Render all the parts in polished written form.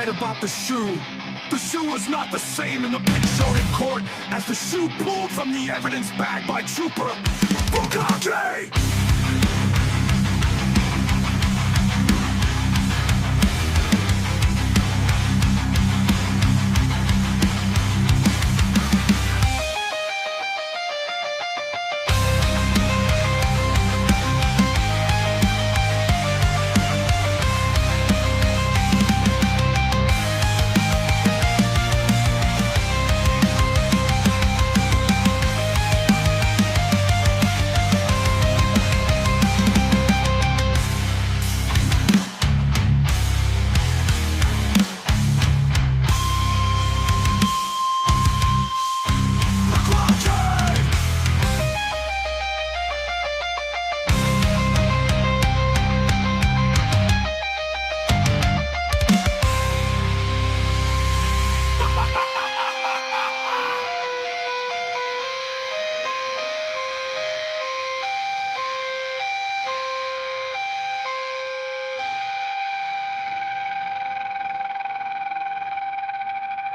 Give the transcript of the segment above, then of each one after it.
right about the shoe. The shoe was not the same in the pic shown in court as the shoe pulled from the evidence bag by Trooper Bukake.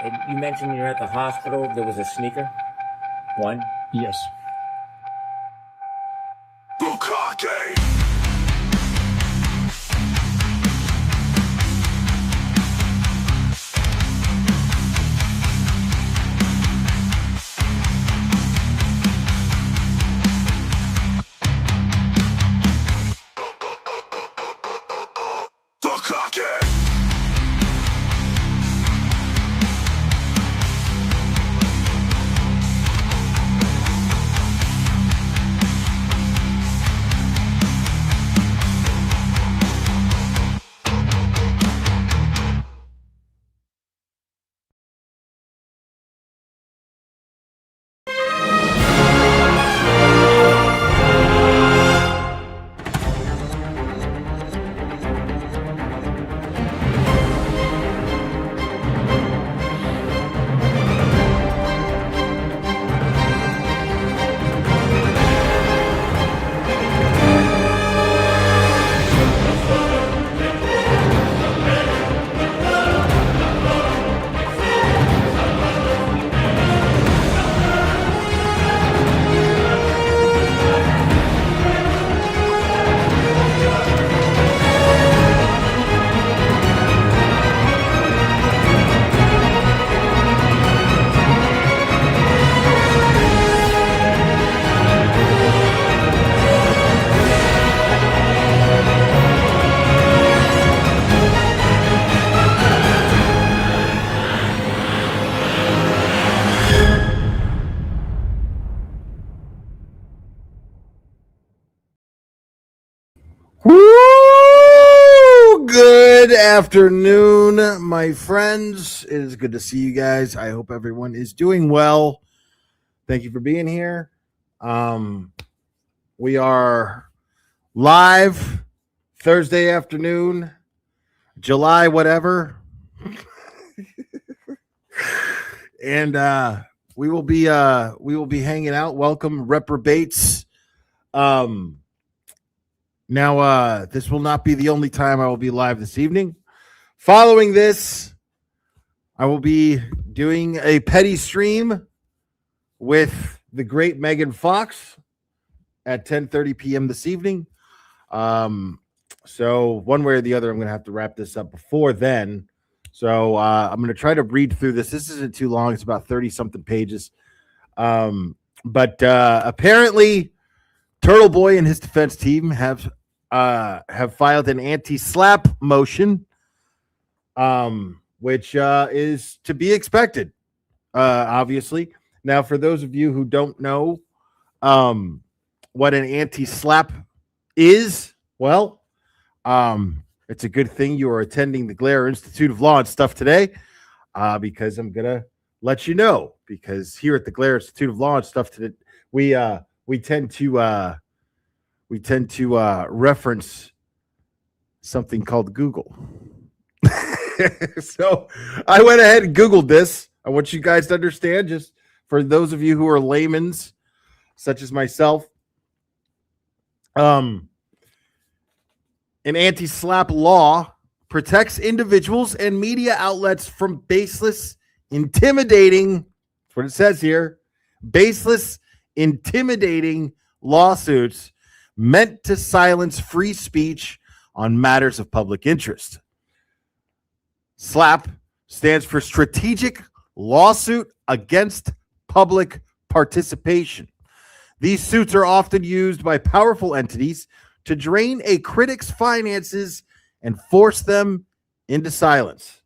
And you mentioned you're at the hospital. There was a sneaker. One. Yes. Bukake! Bukake! Woo! Good afternoon, my friends. It is good to see you guys. I hope everyone is doing well. Thank you for being here. We are live Thursday afternoon, July whatever. And we will be hanging out. Welcome, reprobates. Now, this will not be the only time I will be live this evening. Following this, I will be doing a petty stream with the great Megan Fox at 10:30 p.m. this evening. So one way or the other, I'm going to have to wrap this up before then. So I'm going to try to read through this. This isn't too long. It's about 30-something pages. But apparently, Turtleboy and his defense team have filed an anti-SLAPP motion, which is to be expected, obviously. Now, for those of you who don't know what an anti-SLAPP is, well, it's a good thing you are attending the Glare Institute of Law and stuff today, because I'm going to let you know. Because here at the Glare Institute of Law and stuff today, we tend to reference something called Google. So I went ahead and Googled this. I want you guys to understand, just for those of you who are layman's, such as myself, an anti-SLAPP law protects individuals and media outlets from baseless, intimidating, that's what it says here, baseless, intimidating lawsuits meant to silence free speech on matters of public interest. SLAPP stands for Strategic Lawsuit Against Public Participation. These suits are often used by powerful entities to drain a critic's finances and force them into silence.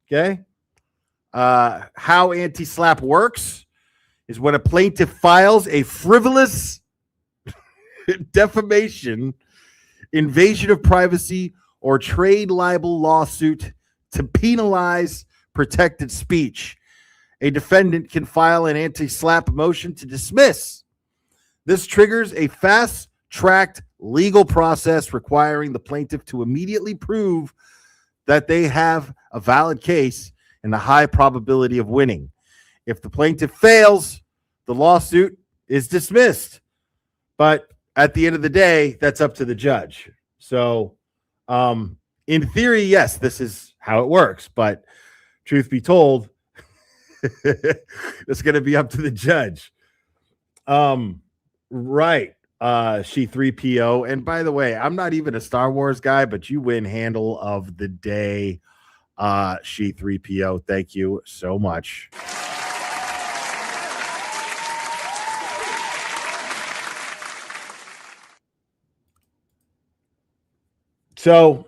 Okay? How anti-SLAPP works is when a plaintiff files a frivolous defamation, invasion of privacy, or trade libel lawsuit to penalize protected speech. A defendant can file an anti-SLAPP motion to dismiss. This triggers a fast-tracked legal process requiring the plaintiff to immediately prove that they have a valid case and a high probability of winning. If the plaintiff fails, the lawsuit is dismissed. But at the end of the day, that's up to the judge. So, in theory, yes, this is how it works. But truth be told, it's going to be up to the judge. Right. She 3PO. And by the way, I'm not even a Star Wars guy, but you win handle of the day. She 3PO. Thank you so much. So,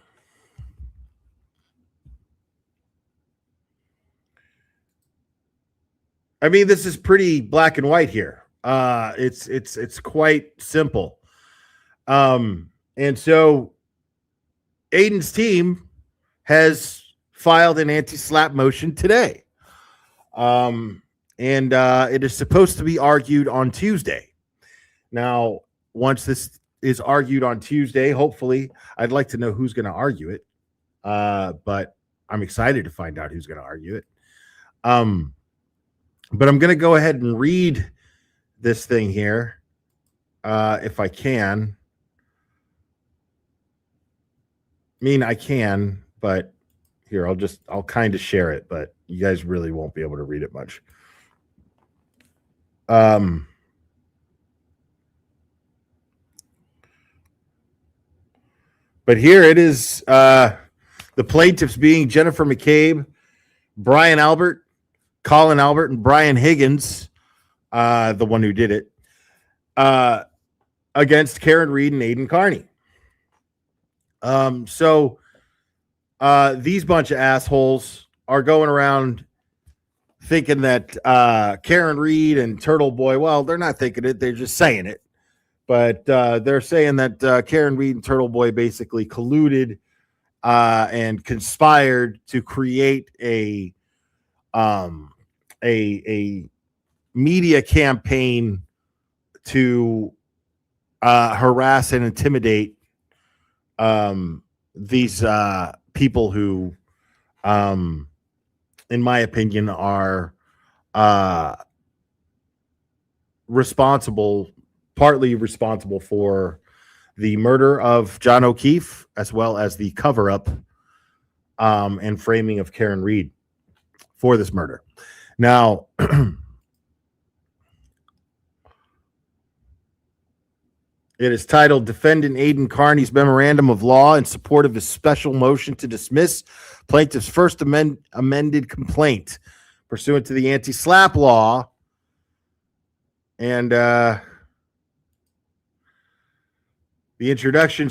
I mean, this is pretty black and white here. It's quite simple. And so Aiden's team has filed an anti-SLAPP motion today. And it is supposed to be argued on Tuesday. Now, once this is argued on Tuesday, hopefully, I'd like to know who's going to argue it. But I'm excited to find out who's going to argue it. But I'm going to go ahead and read this thing here, if I can. I mean, I can, but here, I'll kind of share it, but you guys really won't be able to read it much. But here it is, the plaintiffs being Jennifer McCabe, Brian Albert, Colin Albert, and Brian Higgins, the one who did it, against Karen Reed and Aiden Carney. So these bunch of assholes are going around thinking that Karen Reed and Turtleboy, well, they're not thinking it, they're just saying it. But they're saying that Karen Reed and Turtleboy basically colluded and conspired to create a media campaign to harass and intimidate these people who, in my opinion, are partly responsible for the murder of John O'Keefe, as well as the cover-up and framing of Karen Reed for this murder. Now, it is titled Defendant Aiden Carney's Memorandum of Law in support of his special motion to dismiss plaintiff's first amended complaint pursuant to the anti-SLAPP law. And the introduction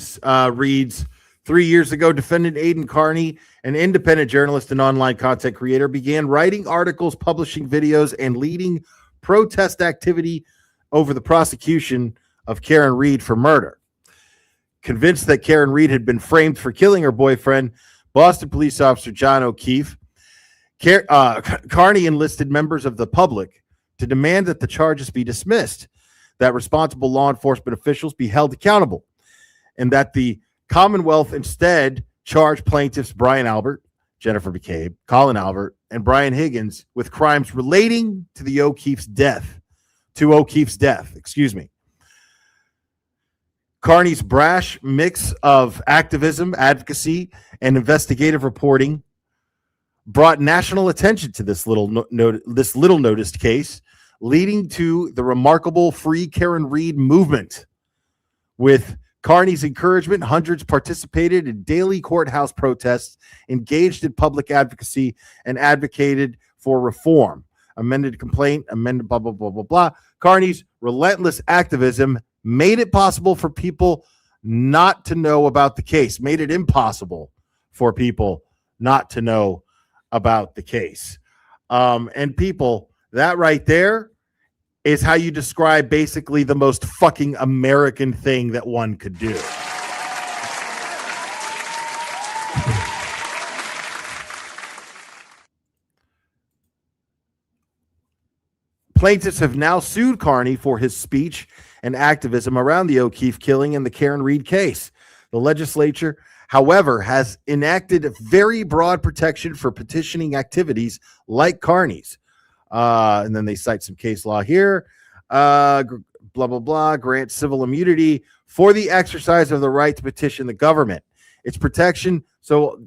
reads, 3 years ago, defendant Aiden Carney, an independent journalist and online content creator, began writing articles, publishing videos, and leading protest activity over the prosecution of Karen Reed for murder. Convinced that Karen Reed had been framed for killing her boyfriend, Boston police officer John O'Keefe, Carney enlisted members of the public to demand that the charges be dismissed, that responsible law enforcement officials be held accountable, and that the Commonwealth instead charged plaintiffs Brian Albert, Jennifer McCabe, Colin Albert, and Brian Higgins with crimes relating to O'Keefe's death. Carney's brash mix of activism, advocacy, and investigative reporting brought national attention to this little noticed case, leading to the remarkable Free Karen Read movement. With Carney's encouragement, hundreds participated in daily courthouse protests, engaged in public advocacy, and advocated for reform. Amended complaint, amended blah, blah, blah, blah, blah. Carney's relentless activism made it possible for people not to know about the case, made it impossible for people not to know about the case. And people, that right there is how you describe basically the most fucking American thing that one could do. Plaintiffs have now sued Carney for his speech and activism around the O'Keefe killing and the Karen Read case. The legislature, however, has enacted very broad protection for petitioning activities like Carney's. And then they cite some case law here. Blah, blah, blah, grant civil immunity for the exercise of the right to petition the government. It's protection. So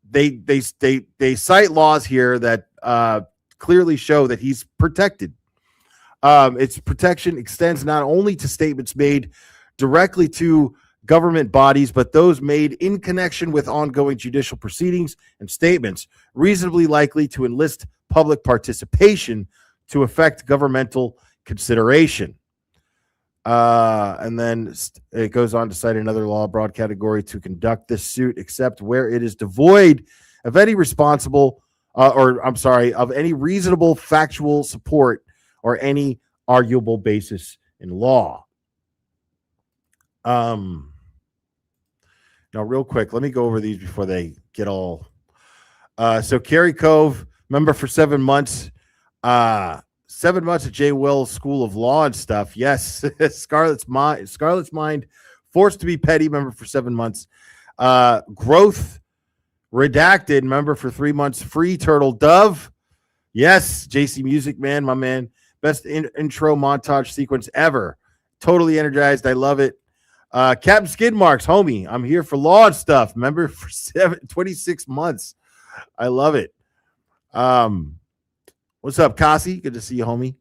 they cite laws here that clearly show that he's protected. Its protection extends not only to statements made directly to government bodies, but those made in connection with ongoing judicial proceedings and statements reasonably likely to enlist public participation to affect governmental consideration. And then it goes on to cite another law, broad category, to conduct this suit, except where it is devoid of any of any reasonable factual support or any arguable basis in law. Now, real quick, let me go over these before they get all. So Carrie Cove, member for 7 months. 7 months at J. Wells School of Law and stuff. Yes, Scarlett's Mind, forced to be petty, member for 7 months. Growth Redacted, member for 3 months. Free Turtle Dove. Yes, JC Music Man, my man. Best intro montage sequence ever. Totally energized. I love it. Captain Skid Marks, homie. I'm here for law and stuff. Member for 26 months. I love it. What's up, Kasi? Good to see you, homie.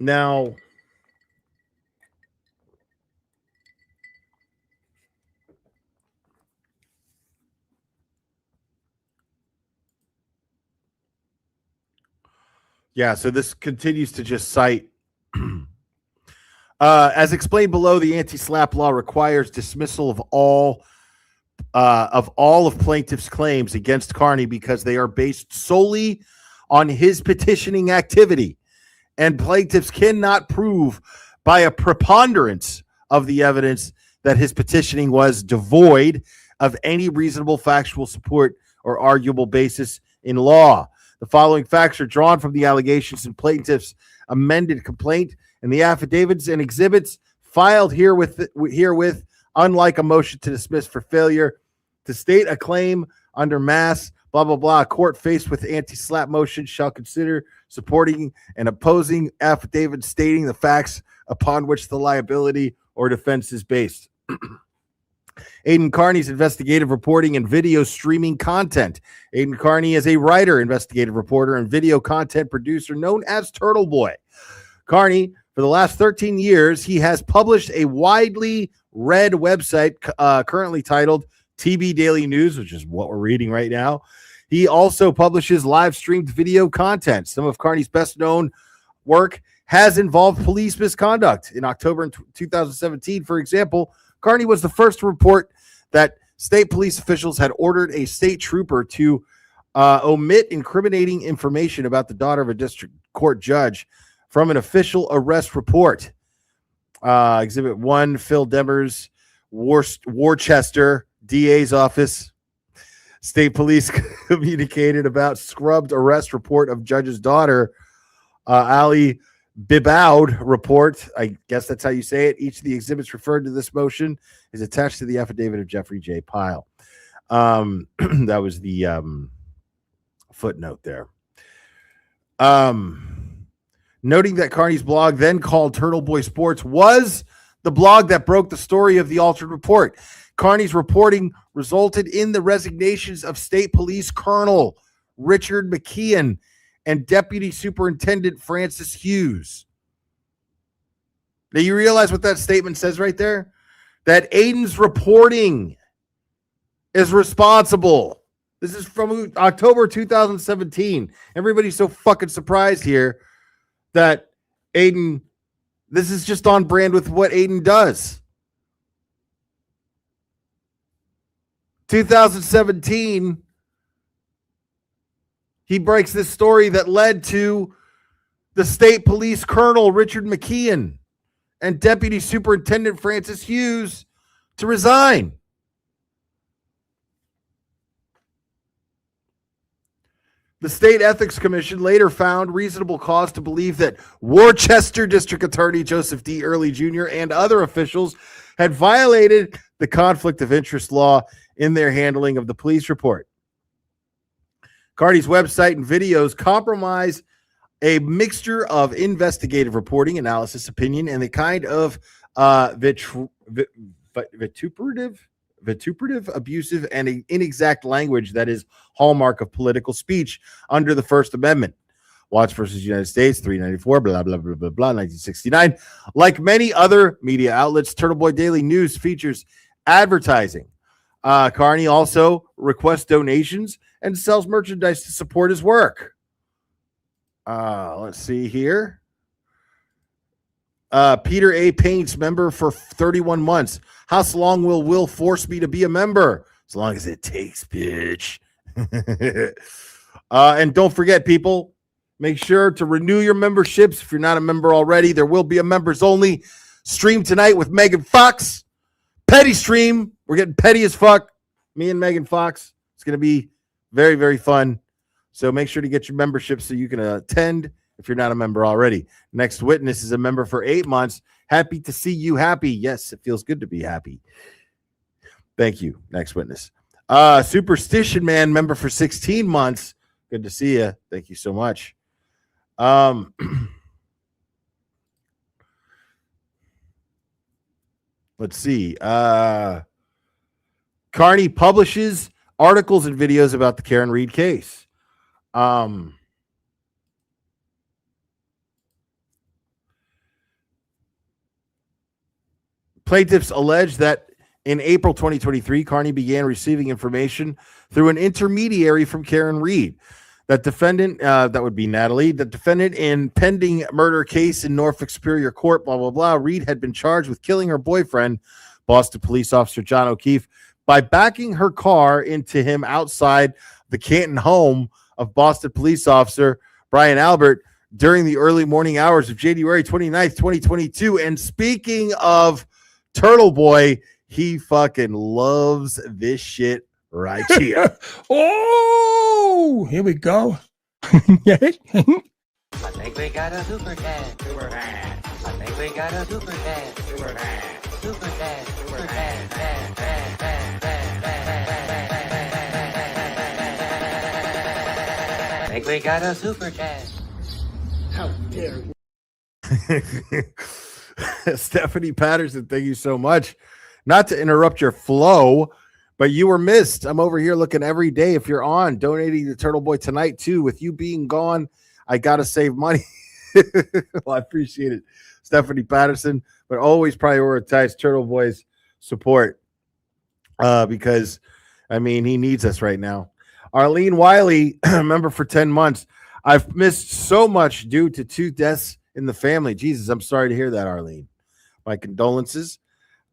Now, yeah, so this continues to just cite. As explained below, the anti-SLAPP law requires dismissal of all of plaintiff's claims against Carney because they are based solely on his petitioning activity, and plaintiffs cannot prove by a preponderance of the evidence that his petitioning was devoid of any reasonable factual support or arguable basis in law. The following facts are drawn from the allegations in plaintiff's amended complaint and the affidavits and exhibits filed herewith, unlike a motion to dismiss for failure to state a claim under mass, blah, blah, blah. A court faced with anti-SLAPP motion shall consider supporting and opposing affidavits stating the facts upon which the liability or defense is based. Aidan Carney's investigative reporting and video streaming content. Aidan Carney is a writer, investigative reporter, and video content producer known as Turtleboy. Carney, for the last 13 years, he has published a widely read website currently titled TB Daily News, which is what we're reading right now. He also publishes live streamed video content. Some of Carney's best known work has involved police misconduct. In October 2017, for example, Carney was the first to report that state police officials had ordered a state trooper to omit incriminating information about the daughter of a district court judge from an official arrest report. Exhibit 1, Phil Demers, Worcester DA's office. State police communicated about scrubbed arrest report of judge's daughter, Ali Bibaud report. I guess that's how you say it. Each of the exhibits referred to this motion is attached to the affidavit of Jeffrey J. Pyle. That was the footnote there. noting that Carney's blog, then called Turtleboy Sports, was the blog that broke the story of the altered report. Carney's reporting resulted in the resignations of State Police Colonel Richard McKeon and Deputy Superintendent Francis Hughes. Now, you realize what that statement says right there? That Aiden's reporting is responsible. This is from October 2017. Everybody's so fucking surprised here that Aiden, this is just on brand with what Aiden does. 2017, he breaks this story that led to the State Police Colonel Richard McKeon and Deputy Superintendent Francis Hughes to resign. The State Ethics Commission later found reasonable cause to believe that Worcester District Attorney Joseph D. Early Jr. and other officials had violated the conflict of interest law in their handling of the police report. Carney's website and videos compromise a mixture of investigative reporting, analysis, opinion, and the kind of vituperative, abusive, and inexact language that is hallmark of political speech under the First Amendment. Watts versus United States, 394, blah, blah, blah, blah, blah, 1969. Like many other media outlets, Turtleboy Daily News features advertising. Carney also requests donations and sells merchandise to support his work. Let's see here. Peter A. Paints, member for 31 months. How long will Will force me to be a member? As long as it takes, bitch. And don't forget, people, make sure to renew your memberships. If you're not a member already, there will be a members only stream tonight with Megan Fox. Petty stream. We're getting petty as fuck. Me and Megan Fox. It's going to be very, very fun. So make sure to get your membership so you can attend if you're not a member already. Next Witness is a member for 8 months. Happy to see you happy. Yes, it feels good to be happy. Thank you. Next Witness. Superstition Man, member for 16 months. Good to see you. Thank you so much. Let's see. Carney publishes articles and videos about the Karen Reed case. Plaintiffs allege that in April 2023, Carney began receiving information through an intermediary from Karen Reed. That defendant, that would be Natalie, the defendant in pending murder case in Norfolk Superior Court, blah, blah, blah. Reed had been charged with killing her boyfriend, Boston police officer John O'Keefe, by backing her car into him outside the Canton home of Boston police officer Brian Albert during the early morning hours of January 29th, 2022. And speaking of Turtleboy, he fucking loves this shit right here. Oh, here we go. I think we got a super dad. Super dad. I think we got a super dad. Super dad. Super dad. Super dad. Dad, dad, dad, dad, dad, dad. I think we got a super dad. How dare you? Stephanie Patterson, thank you so much. Not to interrupt your flow, but you were missed. I'm over here looking every day. If you're on, donating to Turtleboy tonight too. With you being gone, I gotta save money. Well, I appreciate it, Stephanie Patterson, but always prioritize Turtleboy's support because, I mean, he needs us right now. Arlene Wiley, member for 10 months. I've missed so much due to 2 deaths in the family. Jesus, I'm sorry to hear that, Arlene. My condolences.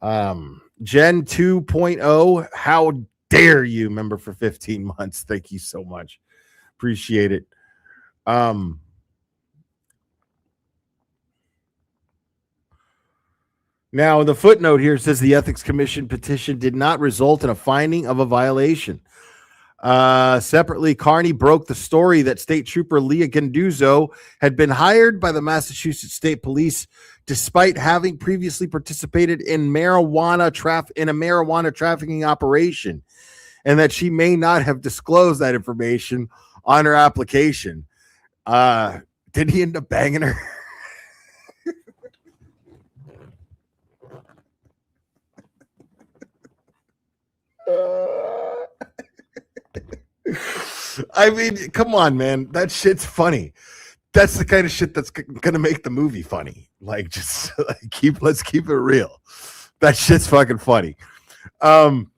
Jen 2.0, how dare you, member for 15 months. Thank you so much. Appreciate it. Now, the footnote here says the Ethics Commission petition did not result in a finding of a violation. Separately, Carney broke the story that State Trooper Leah Ganduzzo had been hired by the Massachusetts State Police despite having previously participated in a marijuana trafficking operation, and that she may not have disclosed that information on her application. Did he end up banging her? I mean, come on, man. That shit's funny. That's the kind of shit that's gonna make the movie funny. Like, just like, let's keep it real. That shit's fucking funny. Um,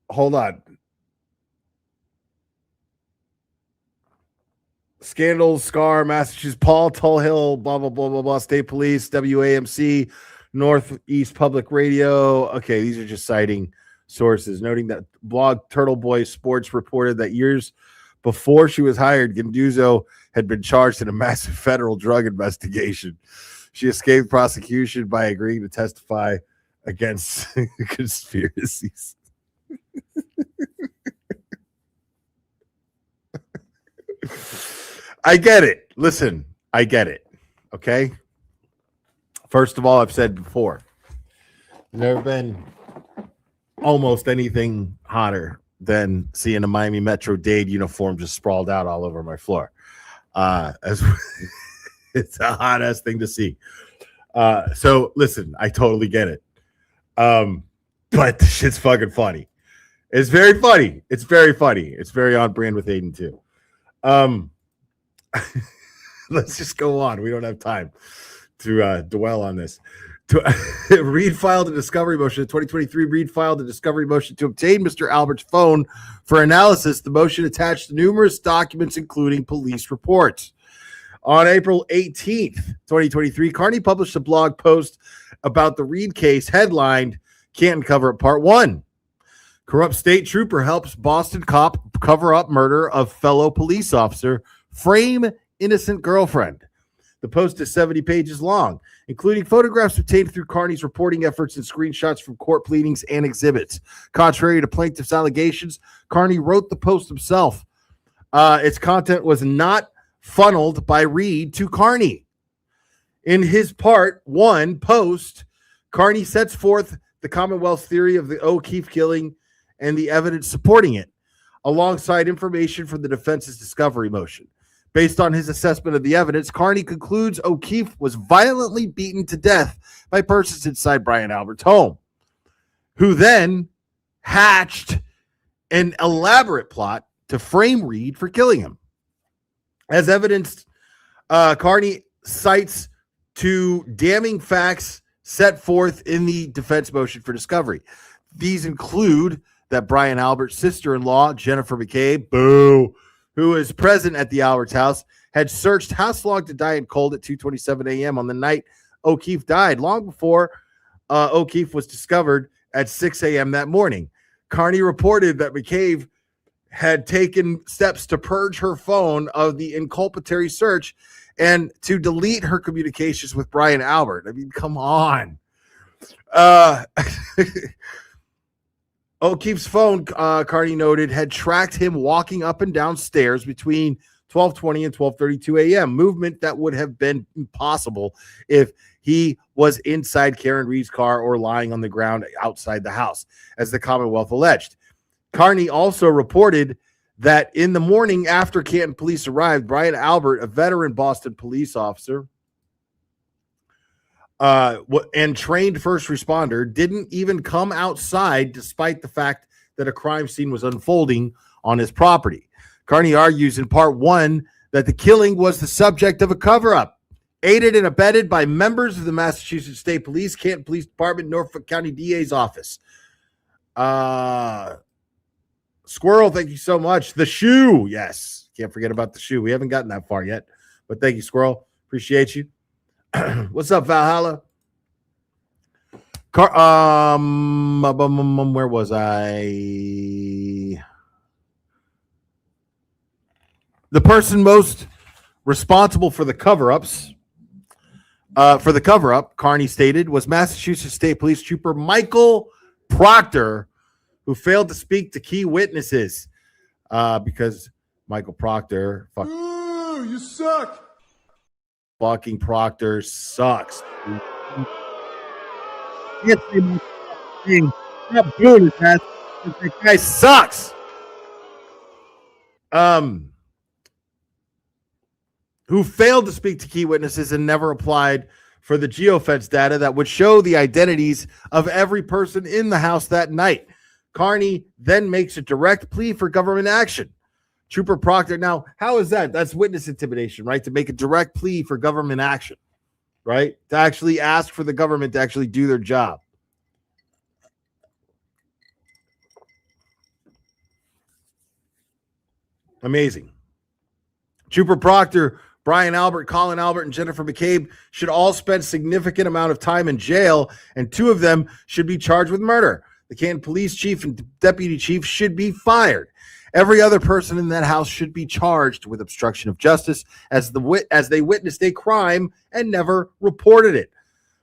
hold on. Scandals, Scar, Massachusetts, Paul Tullhill, blah, blah, blah, blah, blah, State Police, WAMC, Northeast Public Radio. Okay, these are just citing sources, noting that blog Turtleboy Sports reported that years before she was hired, Genduzzo had been charged in a massive federal drug investigation. She escaped prosecution by agreeing to testify against conspiracies. I get it. Listen, I get it. Okay. First of all, I've said before, never been almost anything hotter than seeing a Miami Metro-Dade uniform just sprawled out all over my floor. As it's a hot ass thing to see. So listen, I totally get it. But the shit's fucking funny. It's very funny. It's very funny. It's very on brand with Aiden too. Let's just go on. We don't have time to dwell on this. Reed filed a discovery motion in 2023. Reed filed a discovery motion to obtain Mr. Albert's phone for analysis. The motion attached numerous documents, including police reports. On April 18th, 2023, Carney published a blog post about the Reed case headlined Canton Cover-Up Part 1. Corrupt state trooper helps Boston cop cover up murder of fellow police officer, frame innocent girlfriend. The post is 70 pages long, including photographs obtained through Carney's reporting efforts and screenshots from court pleadings and exhibits. Contrary to plaintiff's allegations, Carney wrote the post himself. Its content was not funneled by Reed to Carney. In his Part 1 post, Carney sets forth the Commonwealth's theory of the O'Keefe killing and the evidence supporting it, alongside information from the defense's discovery motion. Based on his assessment of the evidence, Carney concludes O'Keefe was violently beaten to death by persons inside Brian Albert's home, who then hatched an elaborate plot to frame Reed for killing him. As evidenced, Carney cites two damning facts set forth in the defense motion for discovery. These include that Brian Albert's sister-in-law, Jennifer McCabe, boo, who is present at the Albert's house, had searched house log to die in cold at 2:27 a.m. on the night O'Keefe died, long before O'Keefe was discovered at 6 a.m. that morning. Carney reported that McCabe had taken steps to purge her phone of the inculpatory search and to delete her communications with Brian Albert. I mean, come on. O'Keefe's phone, Carney noted, had tracked him walking up and down stairs between 12:20 and 12:32 a.m., movement that would have been impossible if he was inside Karen Reed's car or lying on the ground outside the house, as the Commonwealth alleged. Carney also reported that in the morning after Canton police arrived, Brian Albert, a veteran Boston police officer and trained first responder, didn't even come outside despite the fact that a crime scene was unfolding on his property. Carney argues in Part 1 that the killing was the subject of a cover-up, aided and abetted by members of the Massachusetts State Police, Canton Police Department, Norfolk County DA's office. Squirrel, thank you so much. The shoe, yes. Can't forget about the shoe. We haven't gotten that far yet, but thank you, Squirrel. Appreciate you. What's up, Valhalla? Where was I? The person most responsible for the cover-ups, Carney stated, was Massachusetts State Police Trooper Michael Proctor, who failed to speak to key witnesses because Michael Proctor, You suck. fucking Proctor sucks. Yes, not doing it, man. That guy sucks. Who failed to speak to key witnesses and never applied for the geofence data that would show the identities of every person in the house that night. Carney then makes a direct plea for government action. Trooper Proctor, now, how is that? That's witness intimidation, right? To make a direct plea for government action, right? To actually ask for the government to actually do their job. Amazing. Trooper Proctor, Brian Albert, Colin Albert, and Jennifer McCabe should all spend significant amount of time in jail, and 2 of them should be charged with murder. The Canton police chief and deputy chief should be fired. Every other person in that house should be charged with obstruction of justice as they witnessed a crime and never reported it.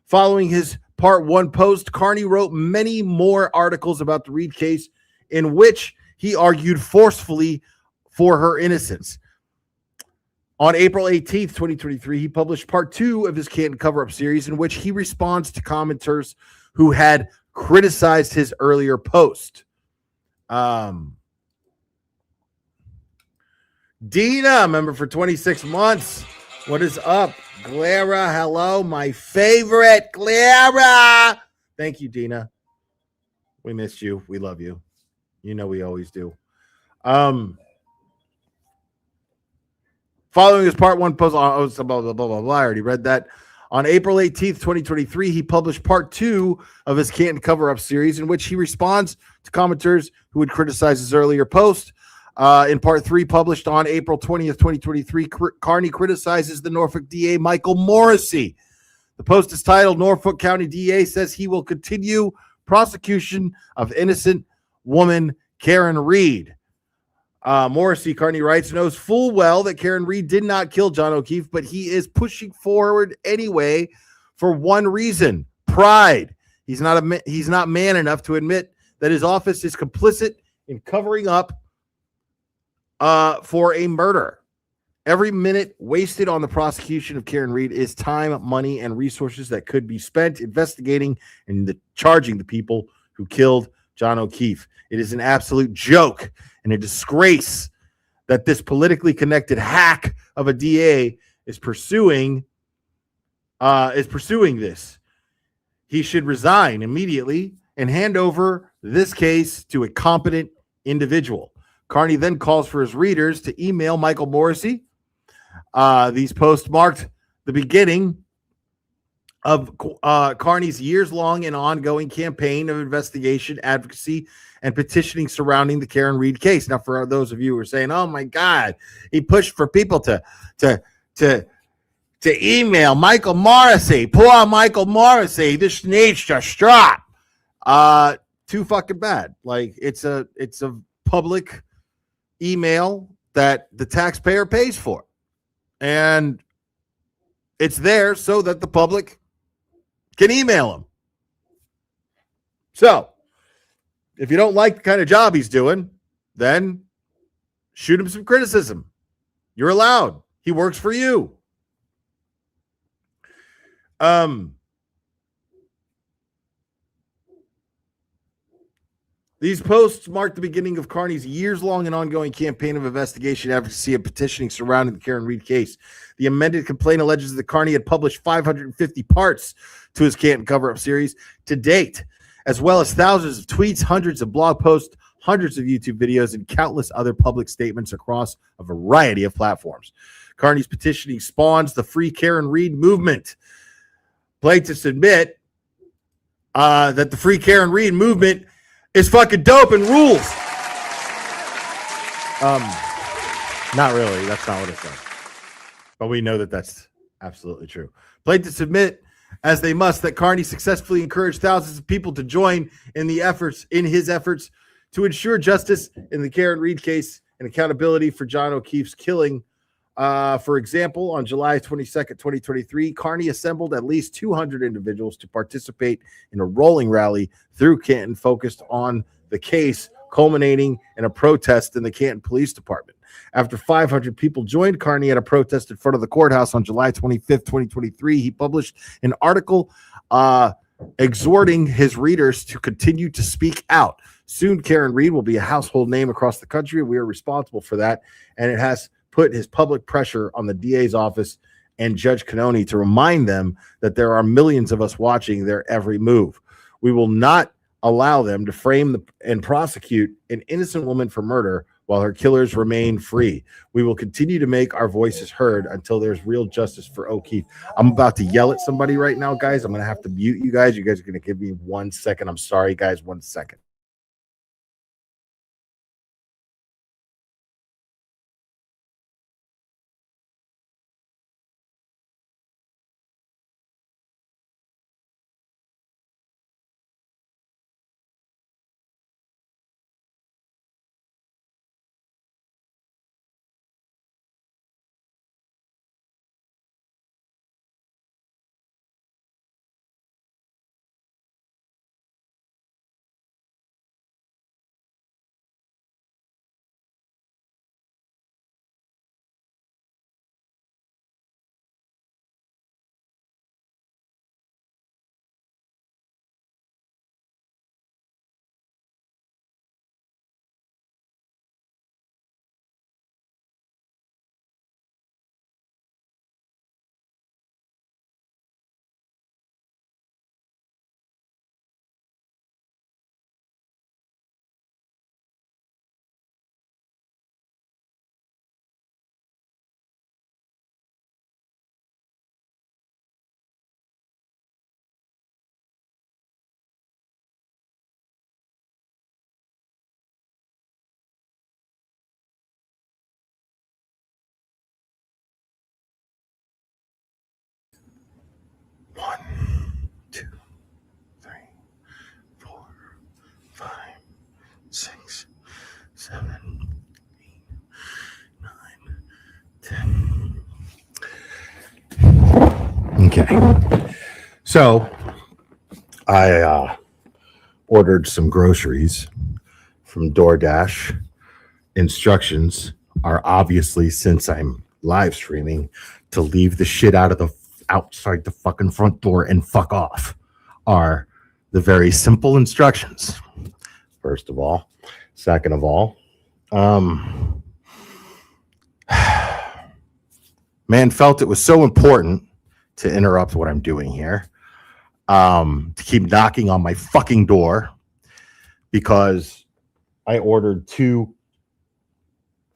Following his Part 1 post, Carney wrote many more articles about the Reed case in which he argued forcefully for her innocence. On April 18th, 2023, he published Part 2 of his Canton cover-up series in which he responds to commenters who had criticized his earlier post. Dina, member for 26 months. What is up? Clara, hello, my favorite, Clara. Thank you, Dina. We missed you. We love you. You know we always do. Following his Part 1 post, blah, blah, blah, blah, blah. I already read that. On April 18th, 2023, he published Part 2 of his Canton cover-up series in which he responds to commenters who would criticize his earlier post. In Part 3, published on April 20th, 2023, Carney criticizes the Norfolk DA, Michael Morrissey. The post is titled, Norfolk County DA says he will continue prosecution of innocent woman Karen Reed. Morrissey, Carney writes, knows full well that Karen Reed did not kill John O'Keefe, but he is pushing forward anyway for one reason: pride. He's not man enough to admit that his office is complicit in covering up for a murder. Every minute wasted on the prosecution of Karen Reed is time, money, and resources that could be spent investigating and charging the people who killed John O'Keefe. It is an absolute joke and a disgrace that this politically connected hack of a DA is pursuing this. He should resign immediately and hand over this case to a competent individual. Carney then calls for his readers to email Michael Morrissey. These posts marked the beginning of Carney's years-long and ongoing campaign of investigation, advocacy, and petitioning surrounding the Karen Reed case. Now, for those of you who are saying, "Oh my God, he pushed for people to email Michael Morrissey. Poor Michael Morrissey. This needs to stop." Too fucking bad. Like it's a public email that the taxpayer pays for, and it's there so that the public can email him. So if you don't like the kind of job he's doing, then shoot him some criticism. You're allowed. He works for you. These posts mark the beginning of Carney's years-long and ongoing campaign of investigation, advocacy, and petitioning surrounding the Karen Reed case. The amended complaint alleges that Carney had published 550 parts to his Canton cover-up series to date, as well as thousands of tweets, hundreds of blog posts, hundreds of YouTube videos, and countless other public statements across a variety of platforms. Carney's petitioning spawns the Free Karen Reed movement. Plaintiffs admit that the Free Karen Reed movement is fucking dope and rules. Not really. That's not what it says. But we know that that's absolutely true. Plaintiffs admit, as they must, that Carney successfully encouraged thousands of people to join in his efforts to ensure justice in the Karen Reed case and accountability for John O'Keefe's killing. For example, on July 22nd, 2023, Carney assembled at least 200 individuals to participate in a rolling rally through Canton focused on the case, culminating in a protest in the Canton Police Department. After 500 people joined Carney at a protest in front of the courthouse on July 25th, 2023, he published an article exhorting his readers to continue to speak out. Soon, Karen Reed will be a household name across the country. We are responsible for that, and it has put his public pressure on the DA's office and Judge Cannoni to remind them that there are millions of us watching their every move. We will not allow them to frame and prosecute an innocent woman for murder while her killers remain free. We will continue to make our voices heard until there's real justice for O'Keefe. I'm about to yell at somebody right now, guys. I'm going to have to mute you guys. You guys are going to give me 1 second. I'm sorry, guys. 1 second. One, two, three, 4, 5, 6, 7, 8, 9, 10. Okay. So I ordered some groceries from DoorDash. Instructions are obviously, since I'm live streaming, to leave the shit outside the fucking front door and fuck off, are the very simple instructions. First of all. Second of all, man felt it was so important to interrupt what I'm doing here, to keep knocking on my fucking door, because I ordered 2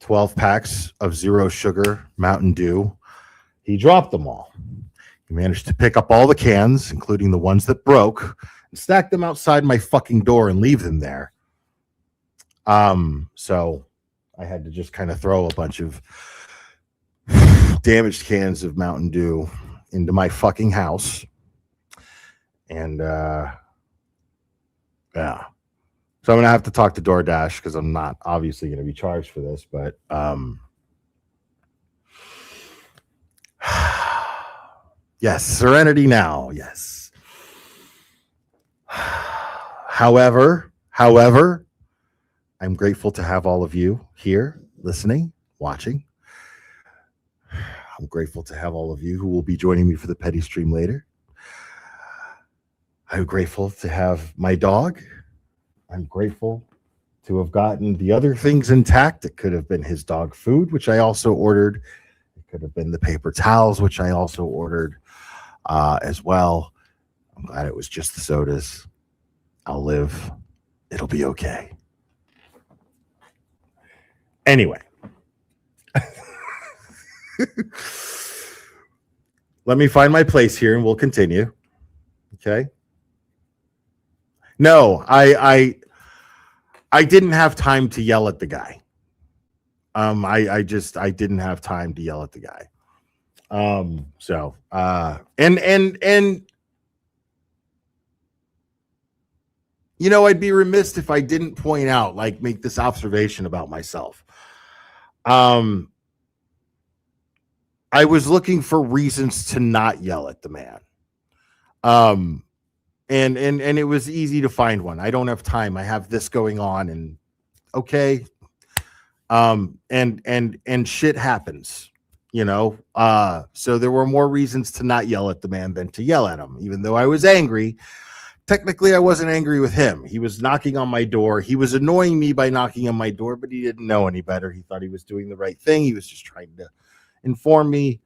12 packs of 0 sugar Mountain Dew. He dropped them all. He managed to pick up all the cans, including the ones that broke, and stack them outside my fucking door and leave them there. So I had to just kind of throw a bunch of damaged cans of Mountain Dew into my fucking house. And yeah. So I'm going to have to talk to DoorDash because I'm not obviously going to be charged for this, but yes, serenity now. Yes. However, I'm grateful to have all of you here listening, watching. I'm grateful to have all of you who will be joining me for the petty stream later. I'm grateful to have my dog. I'm grateful to have gotten the other things intact. It could have been his dog food, which I also ordered. It could have been the paper towels, which I also ordered as well. I'm glad it was just the sodas. I'll live. It'll be okay. Anyway. Let me find my place here and we'll continue. Okay. No, I didn't have time to yell at the guy. I didn't have time to yell at the guy. So and you know, I'd be remiss if I didn't point out, like, make this observation about myself. I was looking for reasons to not yell at the man. And it was easy to find one. I don't have time. I have this going on, and okay. And shit happens, you know. So there were more reasons to not yell at the man than to yell at him, even though I was angry. Technically, I wasn't angry with him. He was knocking on my door. He was annoying me by knocking on my door, but he didn't know any better. He thought he was doing the right thing. He was just trying to inform me.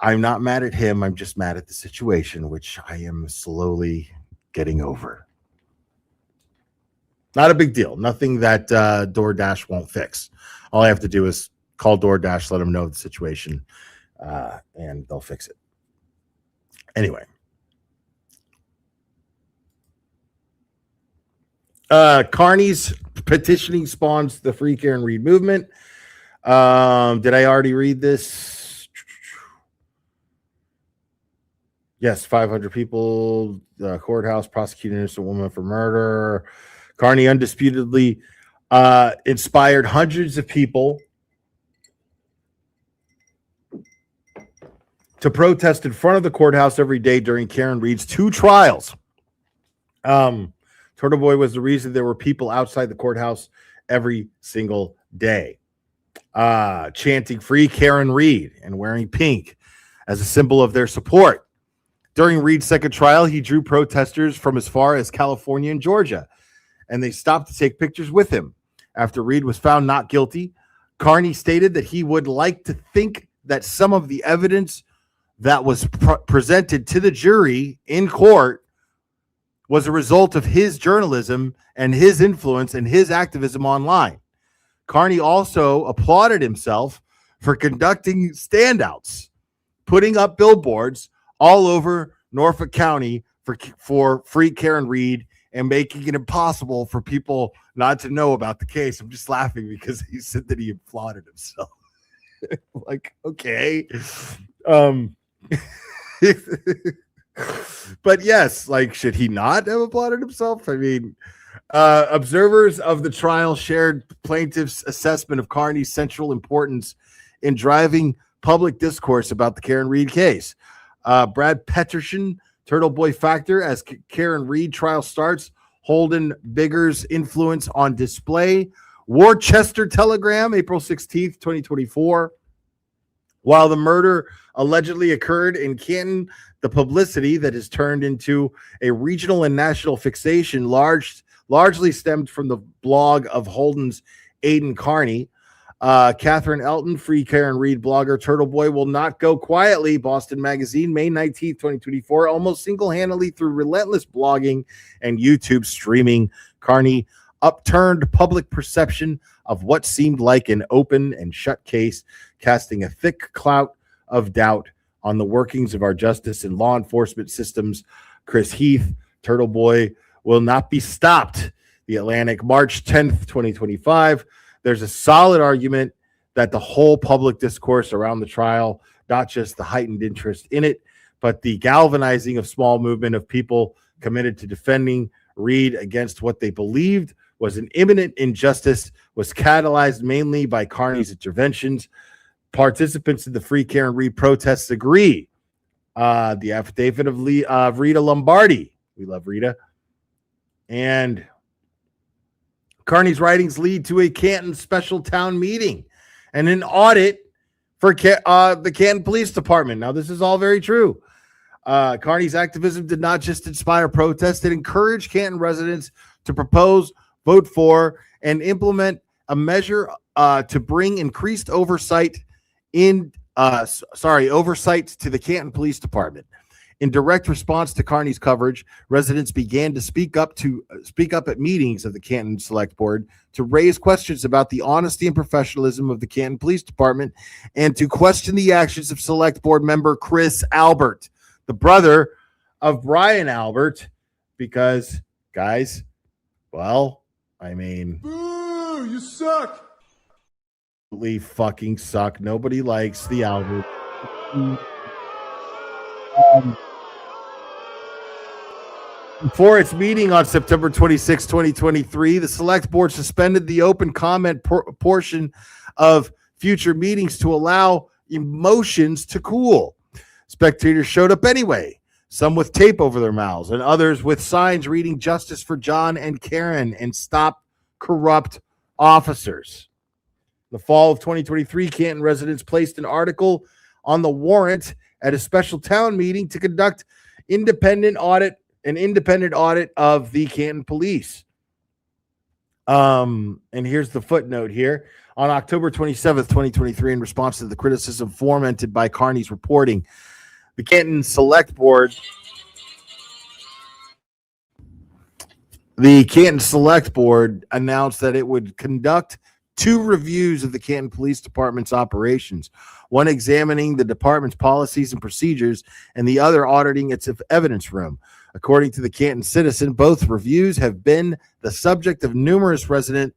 I'm not mad at him. I'm just mad at the situation, which I am slowly getting over. Not a big deal. Nothing that DoorDash won't fix. All I have to do is call DoorDash, let them know the situation, and they'll fix it. Anyway. Carney's petitioning spawns the Free Karen Reed movement. Did I already read this? Yes, 500 people, courthouse prosecuting an innocent woman for murder. Carney undisputedly inspired hundreds of people to protest in front of the courthouse every day during Karen Reed's 2 trials. Turtleboy was the reason there were people outside the courthouse every single day, chanting "Free Karen Reed" and wearing pink as a symbol of their support. During Reed's second trial, he drew protesters from as far as California and Georgia, and they stopped to take pictures with him. After Reed was found not guilty, Carney stated that he would like to think that some of the evidence that was presented to the jury in court was a result of his journalism and his influence and his activism online. Carney also applauded himself for conducting standouts, putting up billboards all over Norfolk County for Free Karen Reed and making it impossible for people not to know about the case. I'm just laughing because he said that he applauded himself. Like, okay. But yes, like, should he not have applauded himself? I mean, observers of the trial shared plaintiff's assessment of Carney's central importance in driving public discourse about the Karen Reed case. Brad Peterson, Turtleboy factor as Karen Reed trial starts, Holden Bigger's influence on display. Worcester Telegram, April 16th, 2024. While the murder allegedly occurred in Canton, the publicity that has turned into a regional and national fixation largely stemmed from the blog of Holden's Aidan Carney. Catherine Elton, Free Karen Reed blogger, Turtleboy will not go quietly, Boston Magazine, May 19th, 2024. Almost single-handedly through relentless blogging and YouTube streaming, Carney upturned public perception of what seemed like an open and shut case, casting a thick cloud of doubt on the workings of our justice and law enforcement systems. Chris Heath, Turtleboy will not be stopped. The Atlantic, March 10th, 2025. There's a solid argument that the whole public discourse around the trial, not just the heightened interest in it, but the galvanizing of small movement of people committed to defending Reed against what they believed was an imminent injustice, was catalyzed mainly by Carney's interventions. Participants in the Free Karen Reed protests agree. The affidavit of Rita Lombardi. We love Rita. And Carney's writings lead to a Canton special town meeting and an audit for the Canton Police Department. Now, this is all very true. Carney's activism did not just inspire protest. It encouraged Canton residents to propose, vote for, and implement a measure to bring increased oversight to the Canton Police Department. In direct response to Carney's coverage, residents began to speak up at meetings of the Canton Select Board to raise questions about the honesty and professionalism of the Canton Police Department and to question the actions of Select Board member Chris Albert, the brother of Brian Albert, because, guys, well, I mean, Boo, you suck. We fucking suck. Nobody likes the Albert. Before its meeting on September 26, 2023, the Select Board suspended the open comment portion of future meetings to allow emotions to cool. Spectators showed up anyway, some with tape over their mouths and others with signs reading "Justice for John and Karen" and "Stop Corrupt Officers." In the fall of 2023, Canton residents placed an article on the warrant at a special town meeting to conduct an independent audit of the Canton Police. And here's the footnote here. on October 27th, 2023, in response to the criticism fomented by Carney's reporting, the Canton Select Board announced that it would conduct 2 reviews of the Canton Police Department's operations, one examining the department's policies and procedures, and the other auditing its evidence room. According to the Canton Citizen, both reviews have been the subject of numerous resident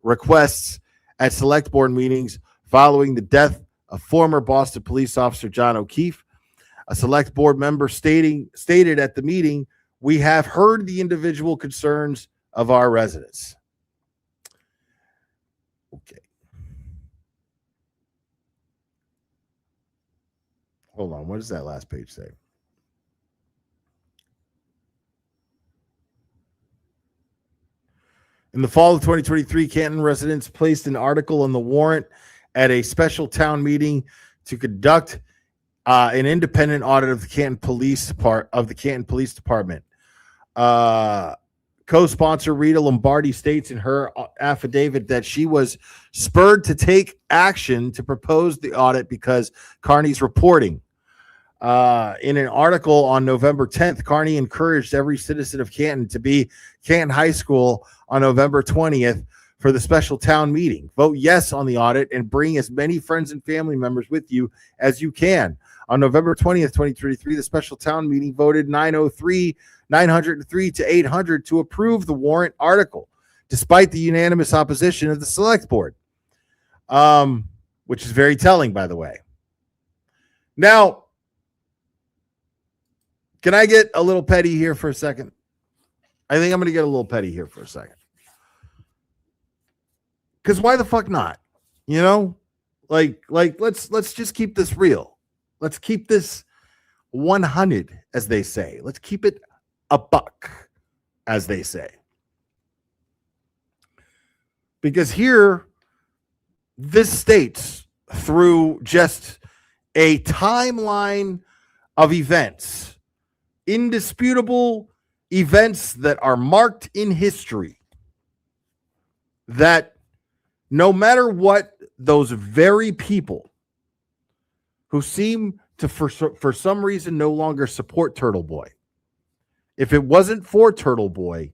requests at select board meetings following the death of former Boston police officer John O'Keefe. A select board member stated at the meeting, "We have heard the individual concerns of our residents." Okay. Hold on. What does that last page say? In the fall of 2023, Canton residents placed an article on the warrant at a special town meeting to conduct an independent audit of the Canton Police Department. Co-sponsor Rita Lombardi states in her affidavit that she was spurred to take action to propose the audit because Carney's reporting. In an article on November 10th, Carney encouraged every citizen of Canton to be Canton High School on November 20th for the special town meeting. Vote yes on the audit and bring as many friends and family members with you as you can. On November 20th, 2023, the special town meeting voted 903 to 800 to approve the warrant article, despite the unanimous opposition of the select board, which is very telling, by the way. Now, can I get a little petty here for a second? I think I'm going to get a little petty here for a second. Because why the fuck not? You know, like let's just keep this real. Let's keep this 100, as they say. Let's keep it a buck, as they say. Because here, this states through just a timeline of events, indisputable events that are marked in history, that no matter what those very people who seem to for some reason no longer support Turtleboy, if it wasn't for Turtleboy,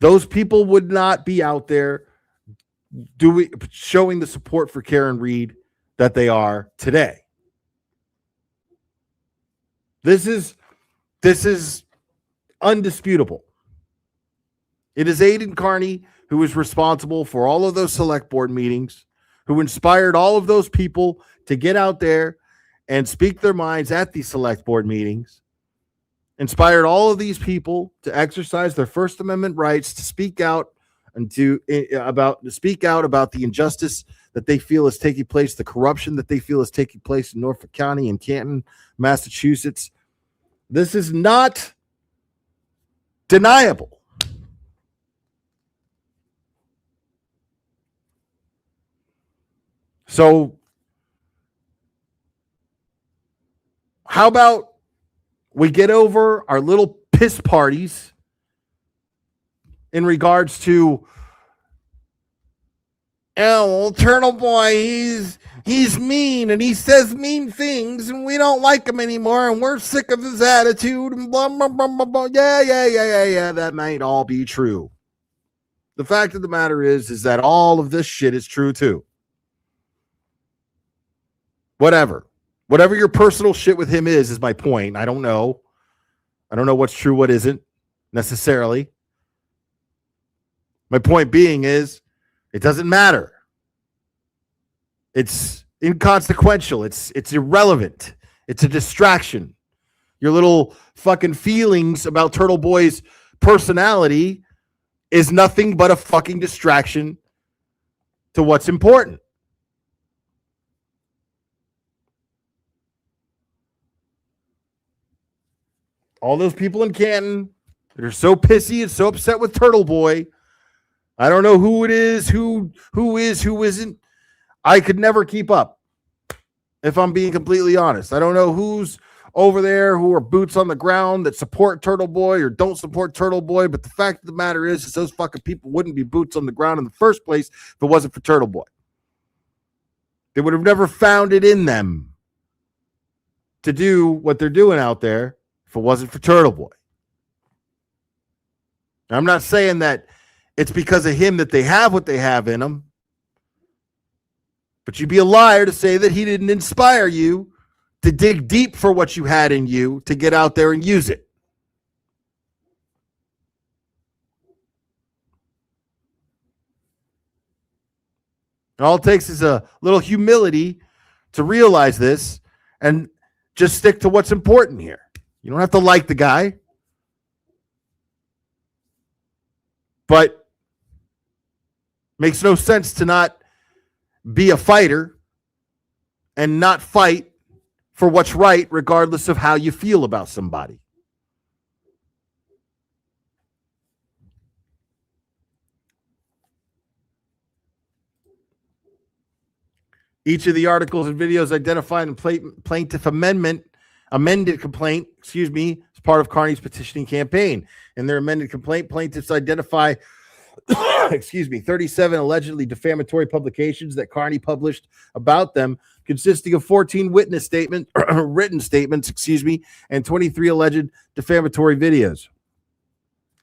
those people would not be out there showing the support for Karen Reed that they are today. This is undisputable. It is Aidan Carney who is responsible for all of those select board meetings, who inspired all of those people to get out there and speak their minds at these select board meetings, inspired all of these people to exercise their First Amendment rights to speak out and to speak out about the injustice that they feel is taking place, the corruption that they feel is taking place in Norfolk County and Canton, Massachusetts. This is not deniable. So how about we get over our little piss parties in regards to, well, Turtleboy, he's mean and he says mean things and we don't like him anymore and we're sick of his attitude and blah, blah, blah, blah, blah. Yeah. That might all be true. The fact of the matter is that all of this shit is true too. Whatever your personal shit with him is my point. I don't know what's true, what isn't necessarily. My point being is it doesn't matter. It's inconsequential. It's irrelevant. It's a distraction. Your little fucking feelings about Turtleboy's personality is nothing but a fucking distraction to what's important. All those people in Canton that are so pissy and so upset with Turtleboy, I don't know who it is, who isn't. I could never keep up, if I'm being completely honest. I don't know who's over there who are boots on the ground that support Turtleboy or don't support Turtleboy, but the fact of the matter is those fucking people wouldn't be boots on the ground in the first place if it wasn't for Turtleboy. They would have never found it in them to do what they're doing out there if it wasn't for Turtleboy. Now, I'm not saying that it's because of him that they have what they have in them, but you'd be a liar to say that he didn't inspire you to dig deep for what you had in you to get out there and use it. And all it takes is a little humility to realize this and just stick to what's important here. You don't have to like the guy, but makes no sense to not be a fighter and not fight for what's right, regardless of how you feel about somebody. Each of the articles and videos identified in plaintiff amended complaint, as part of Carney's petitioning campaign. In their amended complaint, plaintiffs identify 37 allegedly defamatory publications that Carney published about them, consisting of 14 written statements, and 23 alleged defamatory videos.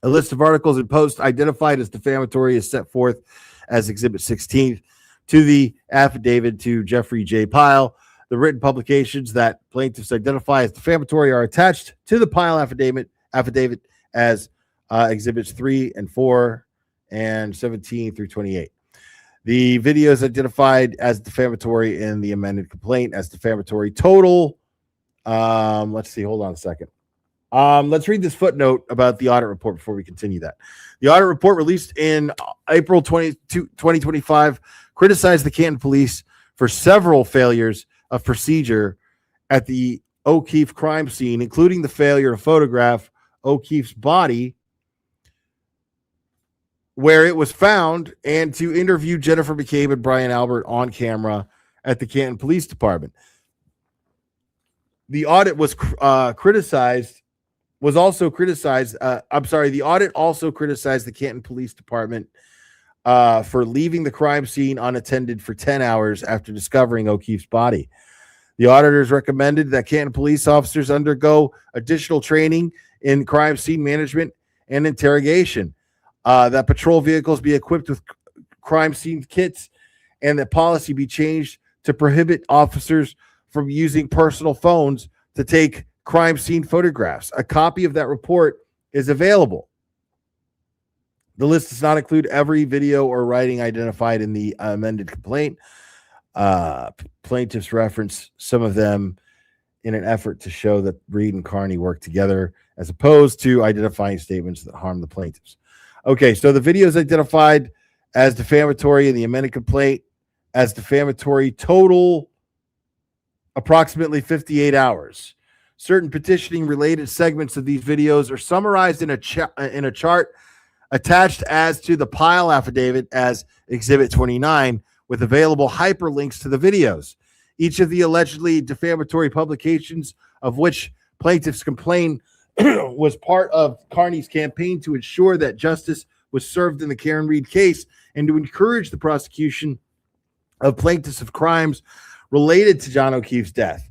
A list of articles and posts identified as defamatory is set forth as Exhibit 16 to the affidavit to Jeffrey J. Pyle. The written publications that plaintiffs identify as defamatory are attached to the Pyle affidavit as Exhibits 3 and 4 and 17 through 28. The videos identified as defamatory in the amended complaint as defamatory total. Let's see. Hold on a second. Let's read this footnote about the audit report before we continue that. The audit report released in April 2025 criticized the Canton police for several failures of procedure at the O'Keefe crime scene, including the failure to photograph O'Keefe's body where it was found and to interview Jennifer McCabe and Brian Albert on camera at the Canton Police Department. The audit was criticized. The audit also criticized the Canton Police Department for leaving the crime scene unattended for 10 hours after discovering O'Keefe's body. The auditors recommended that Canton police officers undergo additional training in crime scene management and interrogation, that patrol vehicles be equipped with crime scene kits, and that policy be changed to prohibit officers from using personal phones to take crime scene photographs. A copy of that report is available. The list does not include every video or writing identified in the amended complaint. Plaintiffs reference some of them in an effort to show that Reed and Carney work together, as opposed to identifying statements that harm the plaintiffs. Okay, so the videos identified as defamatory in the amended complaint as defamatory total approximately 58 hours. Certain petitioning related segments of these videos are summarized in a chart attached as to the Pyle affidavit as Exhibit 29, with available hyperlinks to the videos. Each of the allegedly defamatory publications of which plaintiffs complain was part of Carney's campaign to ensure that justice was served in the Karen Reed case and to encourage the prosecution of plaintiffs of crimes related to John O'Keefe's death.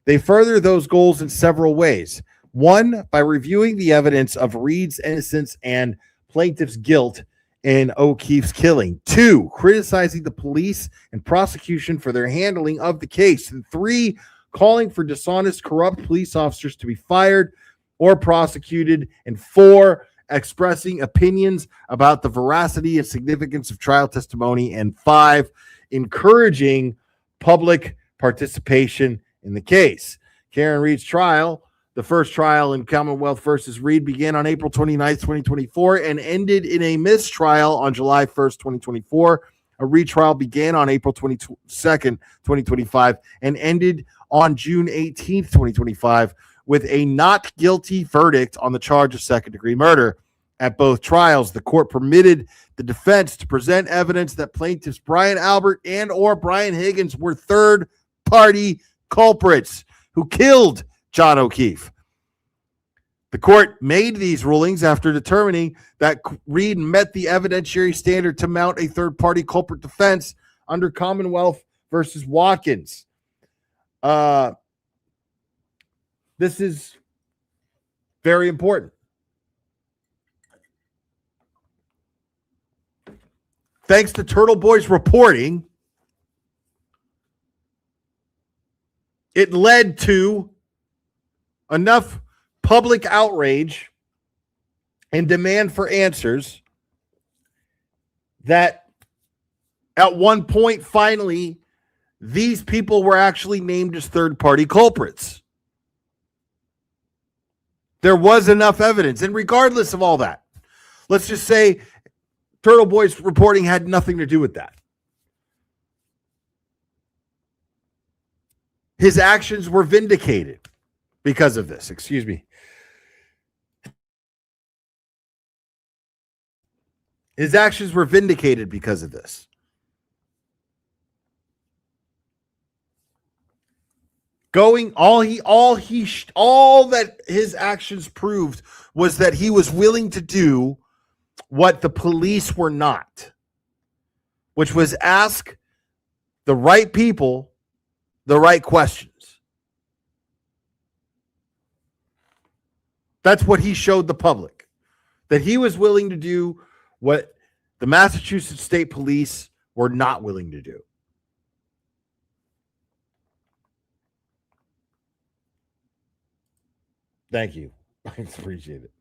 They further those goals in several ways. One, by reviewing the evidence of Reed's innocence and plaintiff's guilt in O'Keefe's killing. Two, criticizing the police and prosecution for their handling of the case. And three, calling for dishonest, corrupt police officers to be fired or prosecuted. And four, expressing opinions about the veracity and significance of trial testimony. And five, encouraging public participation in the case. Karen Reed's trial, the first trial in Commonwealth versus Reed, began on April 29th, 2024, and ended in a mistrial on July 1st, 2024. A retrial began on April 22nd, 2025, and ended on June 18th, 2025, with a not guilty verdict on the charge of second-degree murder. At both trials, the court permitted the defense to present evidence that plaintiffs Brian Albert and or Brian Higgins were third-party culprits who killed John O'Keefe. The court made these rulings after determining that Reed met the evidentiary standard to mount a third-party culprit defense under Commonwealth versus Watkins. This is very important. Thanks to Turtleboy's reporting, it led to enough public outrage and demand for answers that at one point, finally, these people were actually named as third-party culprits. There was enough evidence. And regardless of all that, let's just say Turtleboy's reporting had nothing to do with that. His actions were vindicated because of this. Excuse me. His actions were vindicated because of this. All that his actions proved was that he was willing to do what the police were not, which was ask the right people the right questions. That's what he showed the public, that he was willing to do what the Massachusetts State Police were not willing to do. Thank you. I appreciate it.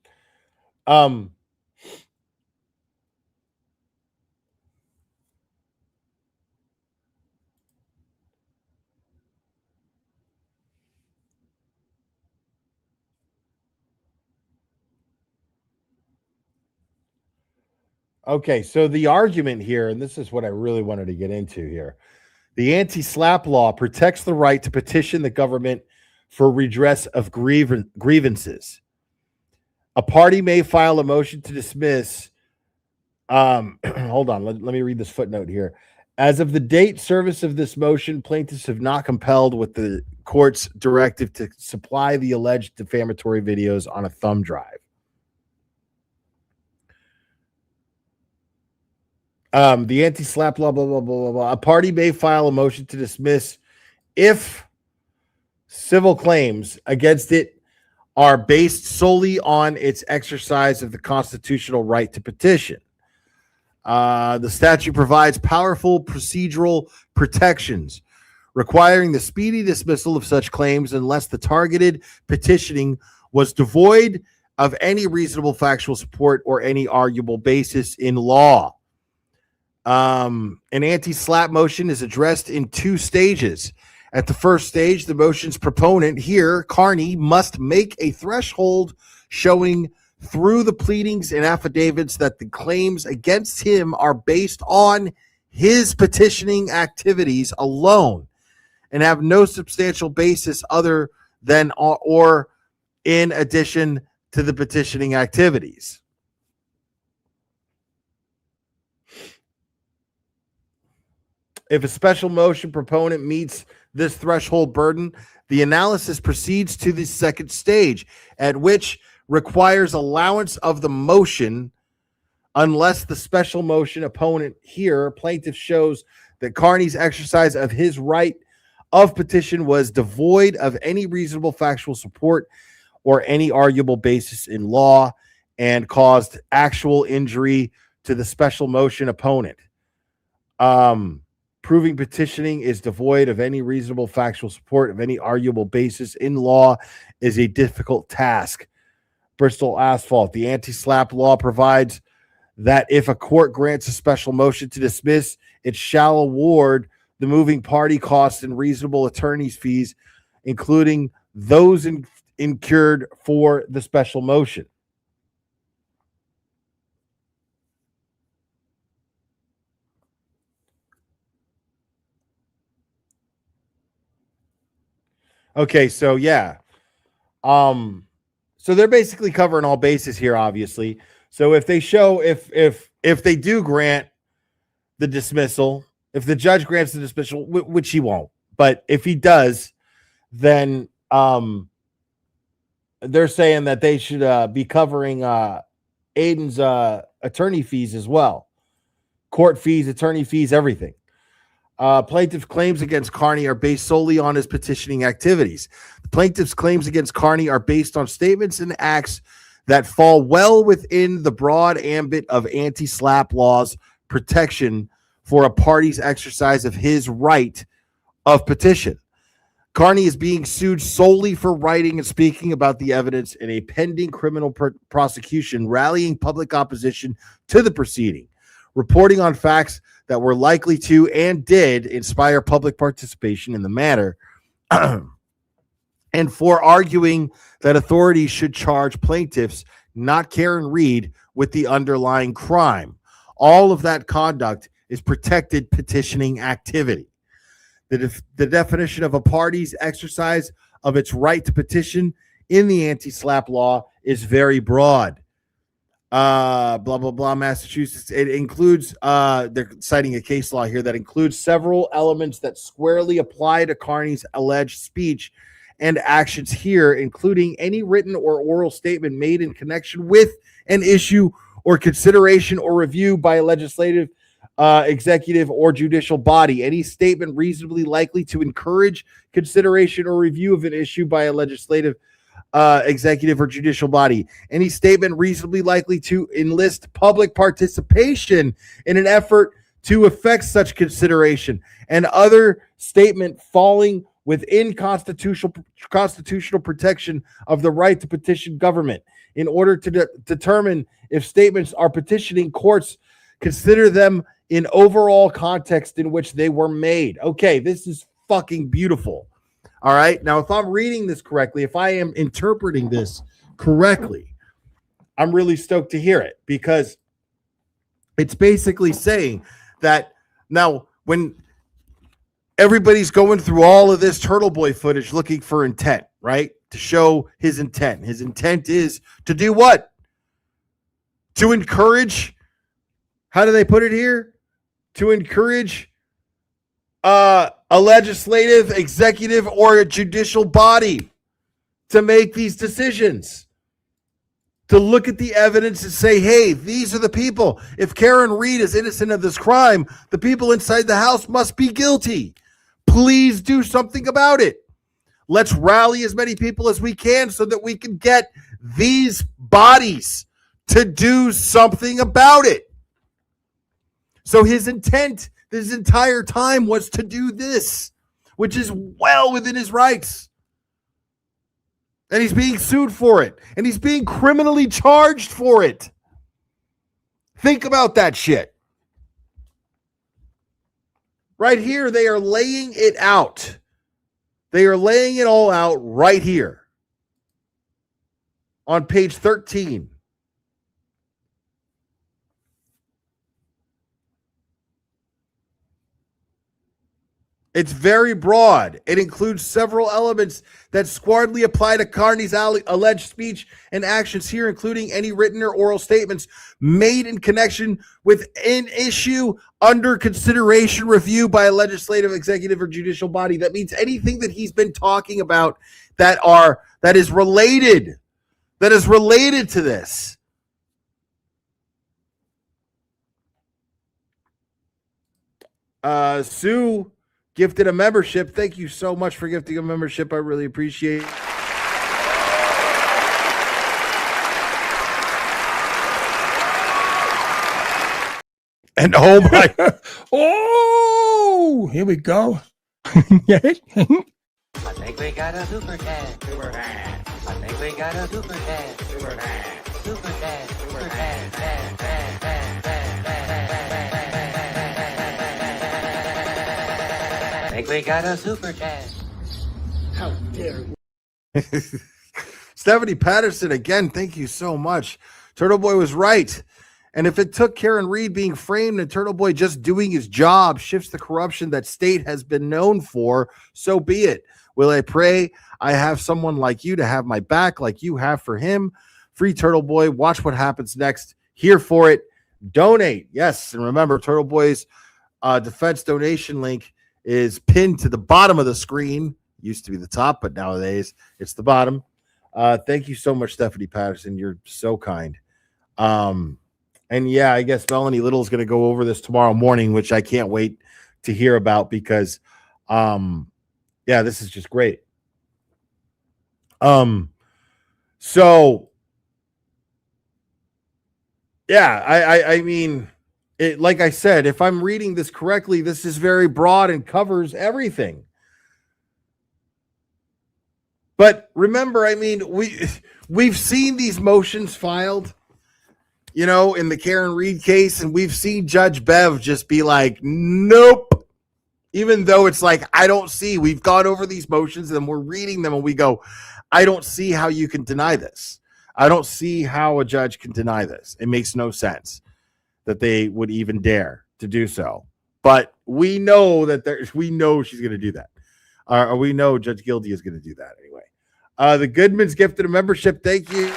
Okay, so the argument here, and this is what I really wanted to get into here. The anti-SLAPP law protects the right to petition the government for redress of grievances. A party may file a motion to dismiss. Hold on, let me read this footnote here. As of the date service of this motion, plaintiffs have not compelled with the court's directive to supply the alleged defamatory videos on a thumb drive. The anti-SLAPP law, blah, blah, blah, blah, blah. A party may file a motion to dismiss if civil claims against it are based solely on its exercise of the constitutional right to petition. The statute provides powerful procedural protections, requiring the speedy dismissal of such claims unless the targeted petitioning was devoid of any reasonable factual support or any arguable basis in law. An anti-SLAPP motion is addressed in two stages. At the first stage, the motion's proponent here, Carney, must make a threshold showing through the pleadings and affidavits that the claims against him are based on his petitioning activities alone and have no substantial basis other than or in addition to the petitioning activities. If a special motion proponent meets this threshold burden, the analysis proceeds to the second stage, at which requires allowance of the motion unless the special motion opponent here, plaintiff, shows that Carney's exercise of his right of petition was devoid of any reasonable factual support or any arguable basis in law and caused actual injury to the special motion opponent. Proving petitioning is devoid of any reasonable factual support of any arguable basis in law is a difficult task. Bristol Asphalt. The anti-SLAPP law provides that if a court grants a special motion to dismiss, it shall award the moving party costs and reasonable attorney's fees, including those incurred for the special motion. Okay, so yeah. So they're basically covering all bases here, obviously. So if they show if they do grant the dismissal, if the judge grants the dismissal, which he won't, but if he does, then they're saying that they should be covering Aiden's attorney fees as well. Court fees, attorney fees, everything. Plaintiff's claims against Carney are based solely on his petitioning activities. The plaintiff's claims against Carney are based on statements and acts that fall well within the broad ambit of anti-SLAPP laws protection for a party's exercise of his right of petition. Carney is being sued solely for writing and speaking about the evidence in a pending criminal prosecution, rallying public opposition to the proceeding, reporting on facts that were likely to and did inspire public participation in the matter, and for arguing that authorities should charge plaintiffs, not Karen Reed, with the underlying crime. All of that conduct is protected petitioning activity. The definition of a party's exercise of its right to petition in the anti-SLAPP law is very broad. Blah, blah, blah, Massachusetts. It includes, they're citing a case law here that includes several elements that squarely apply to Carney's alleged speech and actions here, including any written or oral statement made in connection with an issue or consideration or review by a legislative, executive, or judicial body. Any statement reasonably likely to encourage consideration or review of an issue by a legislative, executive, or judicial body. Any statement reasonably likely to enlist public participation in an effort to effect such consideration, and other statement falling within constitutional protection of the right to petition government. In order to determine if statements are petitioning, courts consider them in overall context in which they were made. Okay, this is fucking beautiful. All right. Now, if I'm reading this correctly, if I am interpreting this correctly, I'm really stoked to hear it, because it's basically saying that now when everybody's going through all of this Turtleboy footage looking for intent, right? To show his intent. His intent is to do what? To encourage, how do they put it here? To encourage a legislative, executive, or a judicial body to make these decisions. To look at the evidence and say, hey, these are the people. If Karen Reed is innocent of this crime, the people inside the house must be guilty. Please do something about it. Let's rally as many people as we can so that we can get these bodies to do something about it. So his intent this entire time was to do this, which is well within his rights. And he's being sued for it. And he's being criminally charged for it. Think about that shit. Right here, they are laying it out. They are laying it all out right here on page 13. It's very broad. It includes several elements that squarely apply to Carney's alleged speech and actions here, including any written or oral statements made in connection with an issue under consideration, review by a legislative, executive, or judicial body. That means anything that he's been talking about that is related to this. Sue gifted a membership. Thank you so much for gifting a membership. I really appreciate it. And oh my. Oh, here we go. I think we got a super cat. Super cat. I think we got a super cat. Super cat. Super cat. Super cat. I think we got a super cat. How dare you? Stephanie Patterson, again, thank you so much. Turtleboy was right. And if it took Karen Reed being framed and Turtleboy just doing his job shifts the corruption that state has been known for, so be it. Will I pray I have someone like you to have my back like you have for him? Free Turtleboy. Watch what happens next. Here for it. Donate. Yes. And remember, Turtleboy's defense donation link is pinned to the bottom of the screen. Used to be the top, but nowadays it's the bottom. Thank you so much, Stephanie Patterson. You're so kind. And yeah, I guess Melanie Little is going to go over this tomorrow morning, which I can't wait to hear about because, yeah, this is just great. So yeah, I mean, it, like I said, if I'm reading this correctly, this is very broad and covers everything. But remember, I mean, we've seen these motions filed, you know, in the Karen Reed case, and we've seen Judge Bev just be like, nope. Even though it's like, I don't see, we've gone over these motions and we're reading them and we go, I don't see how you can deny this. I don't see how a judge can deny this. It makes no sense that they would even dare to do so. But we know that we know she's going to do that. Or we know Judge Gildy is going to do that anyway. The Goodmans gifted a membership. Thank you.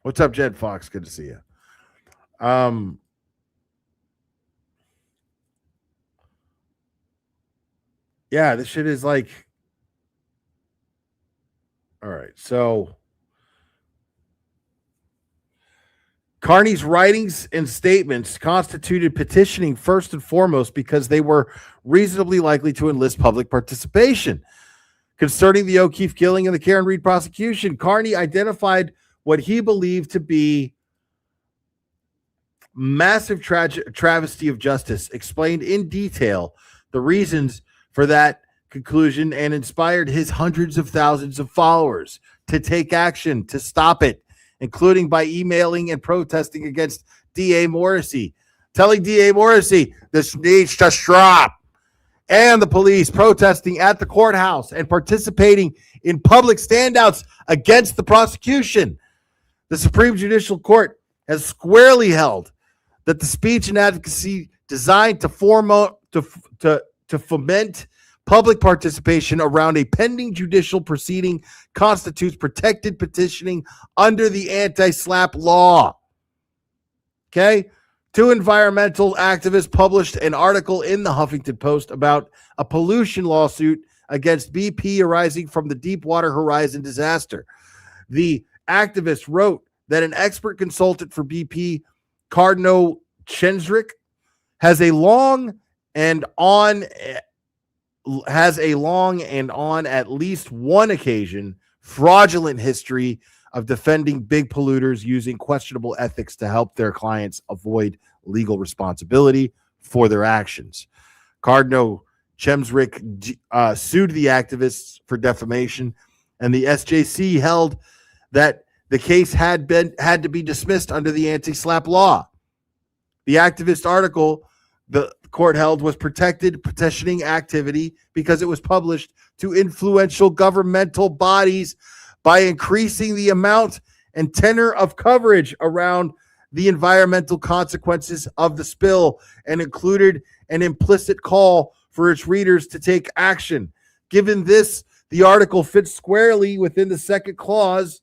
What's up, Jed Fox? Good to see you. Yeah, this shit is like, all right. So Carney's writings and statements constituted petitioning first and foremost because they were reasonably likely to enlist public participation. Concerning the O'Keefe killing and the Karen Reed prosecution, Carney identified what he believed to be massive travesty of justice, explained in detail the reasons for that conclusion, and inspired his hundreds of thousands of followers to take action to stop it, including by emailing and protesting against D.A. Morrissey, telling D.A. Morrissey this needs to stop, and the police protesting at the courthouse and participating in public standouts against the prosecution. The Supreme Judicial Court has squarely held that the speech and advocacy designed to foment public participation around a pending judicial proceeding constitutes protected petitioning under the anti-SLAPP law. Okay? Two environmental activists published an article in the Huffington Post about a pollution lawsuit against BP arising from the Deepwater Horizon disaster. The activists wrote that an expert consultant for BP, Cardinal Chensrick, has a long and on at least one occasion fraudulent history of defending big polluters using questionable ethics to help their clients avoid legal responsibility for their actions. Cardinal Chemsrick sued the activists for defamation, and the SJC held that the case had to be dismissed under the anti-SLAPP law. The activist article, the court held, was protected petitioning activity because it was published to influential governmental bodies by increasing the amount and tenor of coverage around the environmental consequences of the spill, and included an implicit call for its readers to take action. Given this, the article fits squarely within the second clause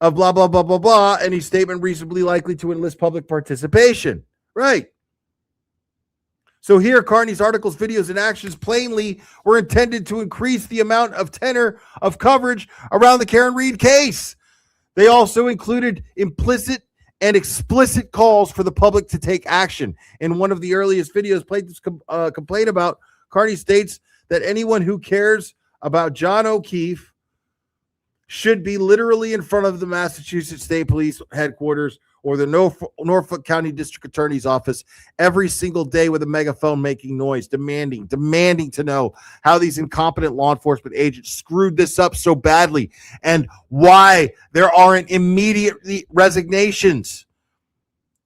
of blah, blah, blah, blah, blah, any statement reasonably likely to enlist public participation. Right. So here, Carney's articles, videos, and actions plainly were intended to increase the amount of tenor of coverage around the Karen Reed case. They also included implicit and explicit calls for the public to take action. In one of the earliest videos played this complaint about, Carney states that anyone who cares about John O'Keefe should be literally in front of the Massachusetts State Police headquarters or the Norfolk County District Attorney's office every single day with a megaphone making noise, demanding to know how these incompetent law enforcement agents screwed this up so badly and why there aren't immediate resignations.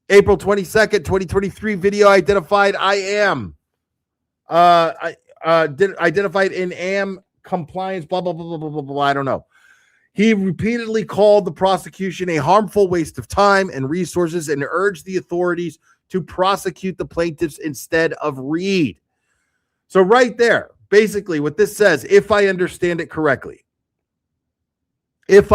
April 22nd, 2023 video identified identified in AM compliance, blah, blah, blah, blah, blah, blah, blah, I don't know. He repeatedly called the prosecution a harmful waste of time and resources and urged the authorities to prosecute the plaintiffs instead of Reed. So right there, basically what this says, if I understand it correctly, this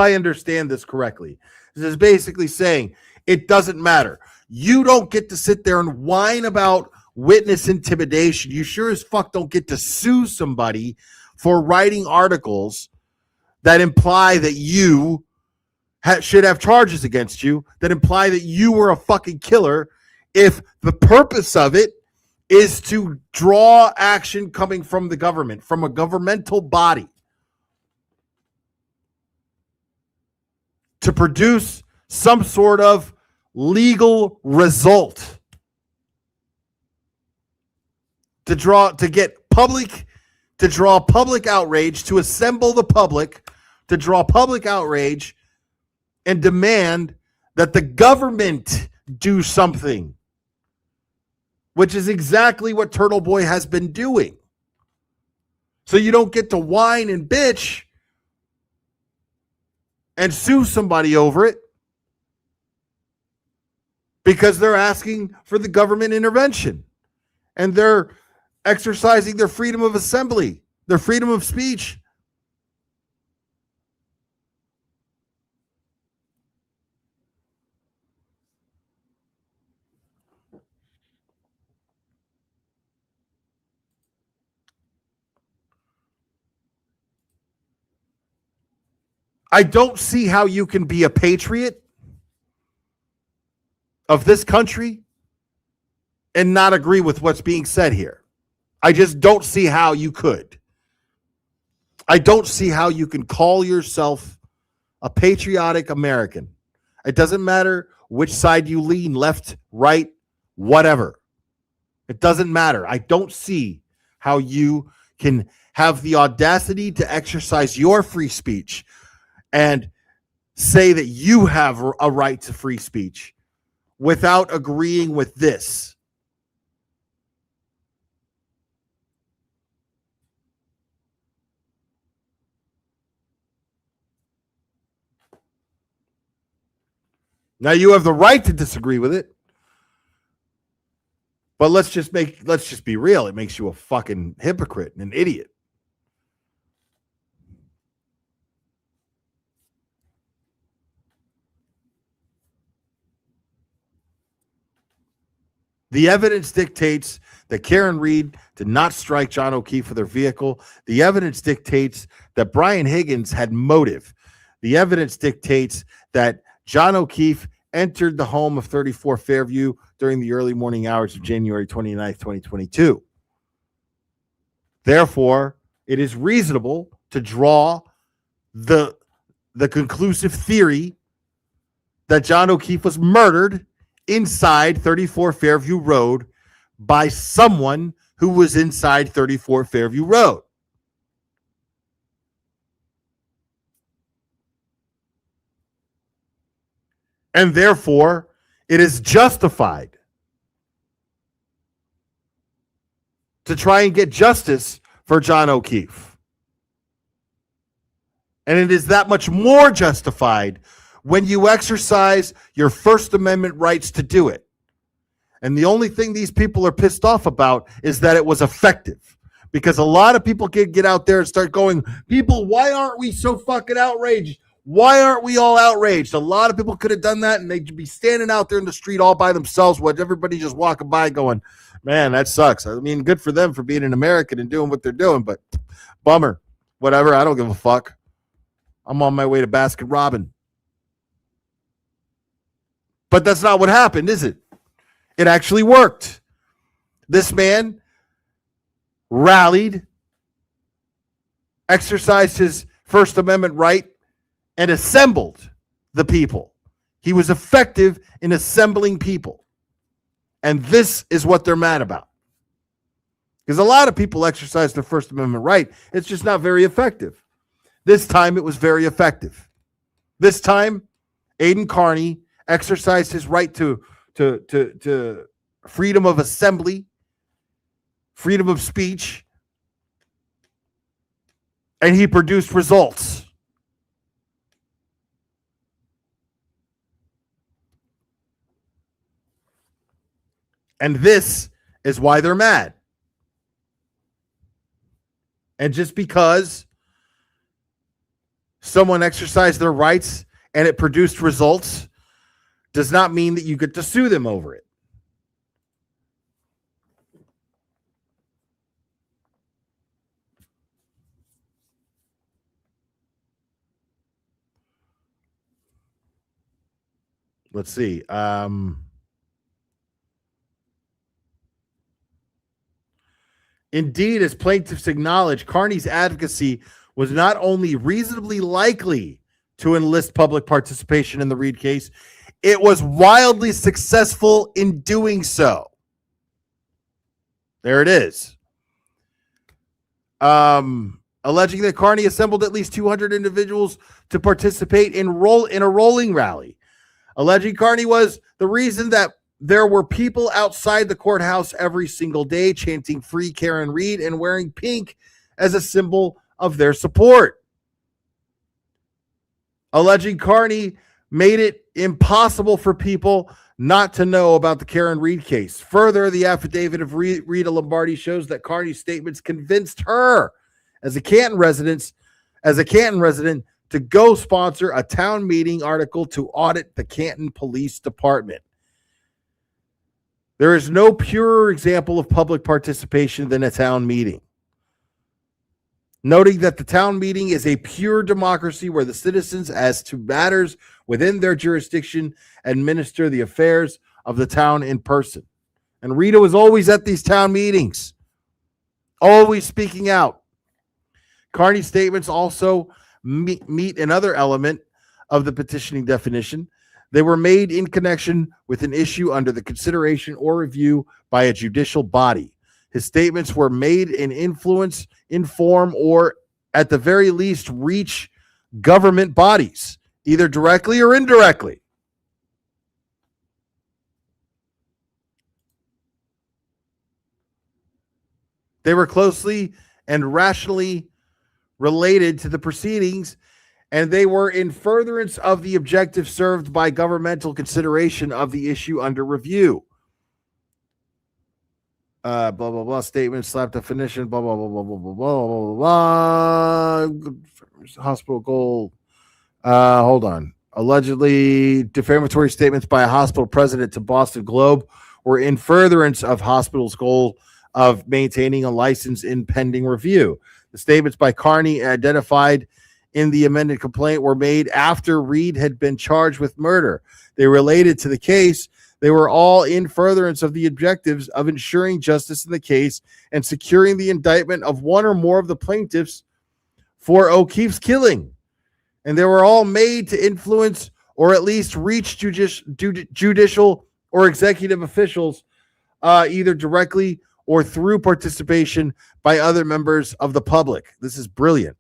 is basically saying it doesn't matter. You don't get to sit there and whine about witness intimidation, you sure as fuck don't get to sue somebody for writing articles that imply that you should have charges against you, that imply that you were a fucking killer, if the purpose of it is to draw action coming from the government, from a governmental body, to produce some sort of legal result, to draw public outrage, to assemble the public, to draw public outrage and demand that the government do something, which is exactly what Turtleboy has been doing. So you don't get to whine and bitch and sue somebody over it because they're asking for the government intervention and they're exercising their freedom of assembly, their freedom of speech. I don't see how you can be a patriot of this country and not agree with what's being said here. I just don't see how you could. I don't see how you can call yourself a patriotic American. It doesn't matter which side you lean, left, right, whatever. It doesn't matter. I don't see how you can have the audacity to exercise your free speech and say that you have a right to free speech without agreeing with this. Now you have the right to disagree with it, but let's just be real. It makes you a fucking hypocrite and an idiot. The evidence dictates that Karen Reed did not strike John O'Keefe with her vehicle. The evidence dictates that Brian Higgins had motive. The evidence dictates that John O'Keefe entered the home of 34 Fairview during the early morning hours of January 29th, 2022. Therefore, it is reasonable to draw the conclusive theory that John O'Keefe was murdered inside 34 Fairview Road by someone who was inside 34 Fairview Road. And therefore, it is justified to try and get justice for John O'Keefe. And it is that much more justified when you exercise your First Amendment rights to do it. And the only thing these people are pissed off about is that it was effective. Because a lot of people can get out there and start going, people, why aren't we so fucking outraged? Why aren't we all outraged? A lot of people could have done that and they'd be standing out there in the street all by themselves with everybody just walking by going, man, that sucks. I mean, good for them for being an American and doing what they're doing, but bummer. Whatever, I don't give a fuck. I'm on my way to Baskin Robbins. But that's not what happened, is it? It actually worked. This man rallied, exercised his First Amendment right, and assembled the people. He was effective in assembling people. And this is what they're mad about. Because a lot of people exercise their First Amendment right. It's just not very effective. This time it was very effective. This time, Aidan Carney exercised his right to freedom of assembly, freedom of speech, and he produced results. And this is why they're mad. And just because someone exercised their rights and it produced results does not mean that you get to sue them over it. let's see. Indeed, as plaintiffs acknowledge, Carney's advocacy was not only reasonably likely to enlist public participation in the Reed case, it was wildly successful in doing so. There it is. Alleging that Carney assembled at least 200 individuals to participate in a rolling rally. Alleging Carney was the reason that there were people outside the courthouse every single day chanting "Free Karen Reed" and wearing pink as a symbol of their support. Alleging Carney made it impossible for people not to know about the Karen Reed case. Further, the affidavit of Rita Lombardi shows that Carney's statements convinced her, as a Canton resident, to go sponsor a town meeting article to audit the Canton Police Department. There is no purer example of public participation than a town meeting. Noting that the town meeting is a pure democracy where the citizens, as to matters within their jurisdiction, administer the affairs of the town in person. And Rita was always at these town meetings, always speaking out. Carney's statements also meet another element of the petitioning definition. They were made in connection with an issue under the consideration or review by a judicial body. His statements were made in influence, inform, or at the very least reach government bodies, either directly or indirectly. They were closely and rationally related to the proceedings, and they were in furtherance of the objective served by governmental consideration of the issue under review. Blah, blah, blah, statement, SLAPP definition, blah, blah, blah, blah, blah, blah, blah, blah, blah. Hospital goal. Hold on. Allegedly, defamatory statements by a hospital president to Boston Globe were in furtherance of hospital's goal of maintaining a license in pending review. The statements by Carney identified in the amended complaint were made after Reed had been charged with murder. They related to the case. They were all in furtherance of the objectives of ensuring justice in the case and securing the indictment of one or more of the plaintiffs for O'Keefe's killing. And they were all made to influence or at least reach judicial or executive officials, either directly or through participation by other members of the public. This is brilliant.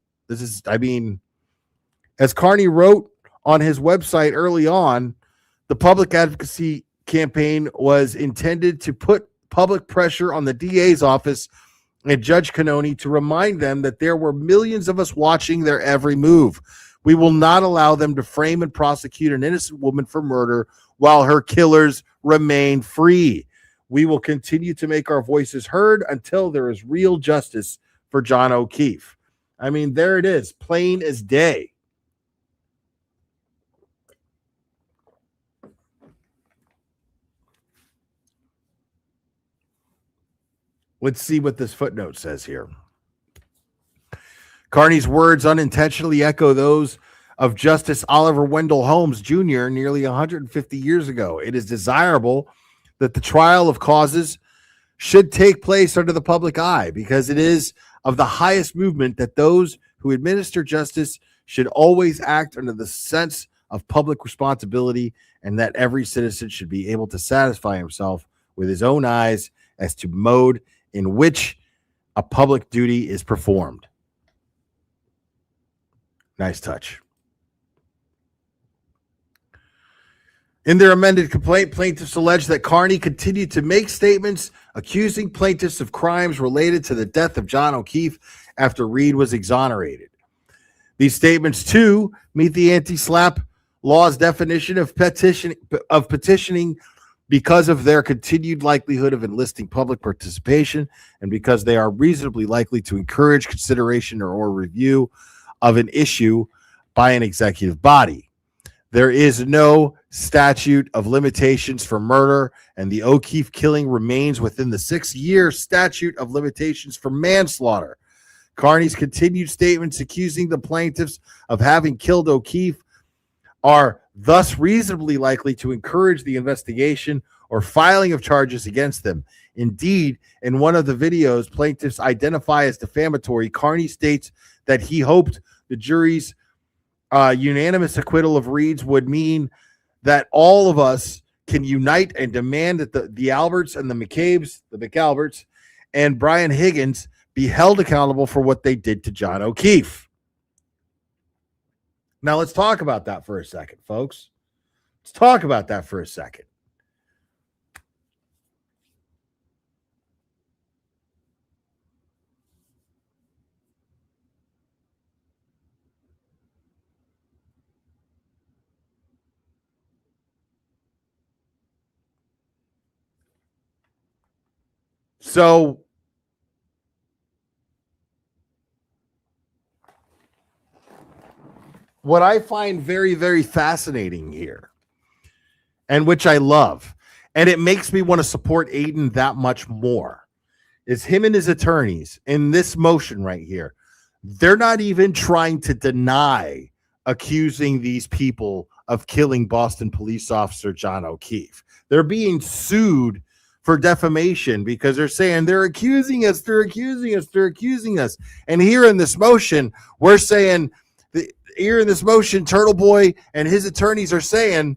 As Carney wrote on his website early on, the public advocacy campaign was intended to put public pressure on the DA's office and Judge Cannoni to remind them that there were millions of us watching their every move. We will not allow them to frame and prosecute an innocent woman for murder while her killers remain free. We will continue to make our voices heard until there is real justice for John O'Keefe. I mean, there it is, plain as day. Let's see what this footnote says here. Carney's words unintentionally echo those of Justice Oliver Wendell Holmes Jr. nearly 150 years ago. It is desirable that the trial of causes should take place under the public eye because it is of the highest movement that those who administer justice should always act under the sense of public responsibility and that every citizen should be able to satisfy himself with his own eyes as to mode in which a public duty is performed. Nice touch. In their amended complaint, plaintiffs allege that Carney continued to make statements accusing plaintiffs of crimes related to the death of John O'Keefe after Reed was exonerated. These statements, too, meet the anti-SLAPP law's definition of petitioning because of their continued likelihood of enlisting public participation and because they are reasonably likely to encourage consideration or review of an issue by an executive body. There is no statute of limitations for murder, and the O'Keefe killing remains within the 6-year statute of limitations for manslaughter. Carney's continued statements accusing the plaintiffs of having killed O'Keefe are thus reasonably likely to encourage the investigation or filing of charges against them. Indeed, in one of the videos plaintiffs identify as defamatory, Carney states that he hoped the jury's unanimous acquittal of Reeds would mean that all of us can unite and demand that the Alberts and the McAlberts, and Brian Higgins be held accountable for what they did to John O'Keefe. Now, let's talk about that for a second, folks. Let's talk about that for a second. So, what I find very, very fascinating here, and which I love, and it makes me want to support Aiden that much more, is him and his attorneys in this motion right here. They're not even trying to deny accusing these people of killing Boston police officer John O'Keefe. They're being sued for defamation because they're saying they're accusing us. And here in this motion, we're saying, here in this motion, Turtleboy and his attorneys are saying,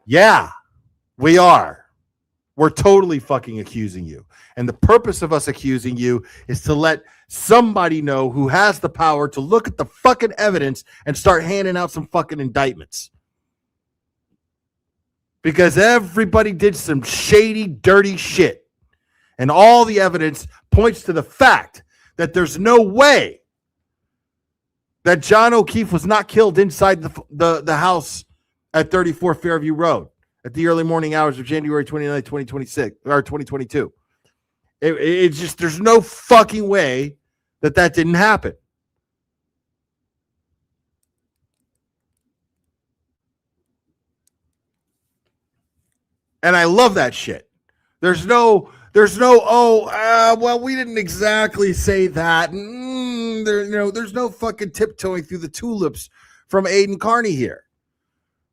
yeah, we are. We're totally fucking accusing you. And the purpose of us accusing you is to let somebody know who has the power to look at the fucking evidence and start handing out some fucking indictments. Because everybody did some shady, dirty shit. And all the evidence points to the fact that there's no way that John O'Keefe was not killed inside the house at 34 Fairview Road at the early morning hours of January 29, 2026 or 2022. It's just, there's no fucking way that didn't happen. And I love that shit. There's no, well, we didn't exactly say that. There's no fucking tiptoeing through the tulips from Aiden Carney here.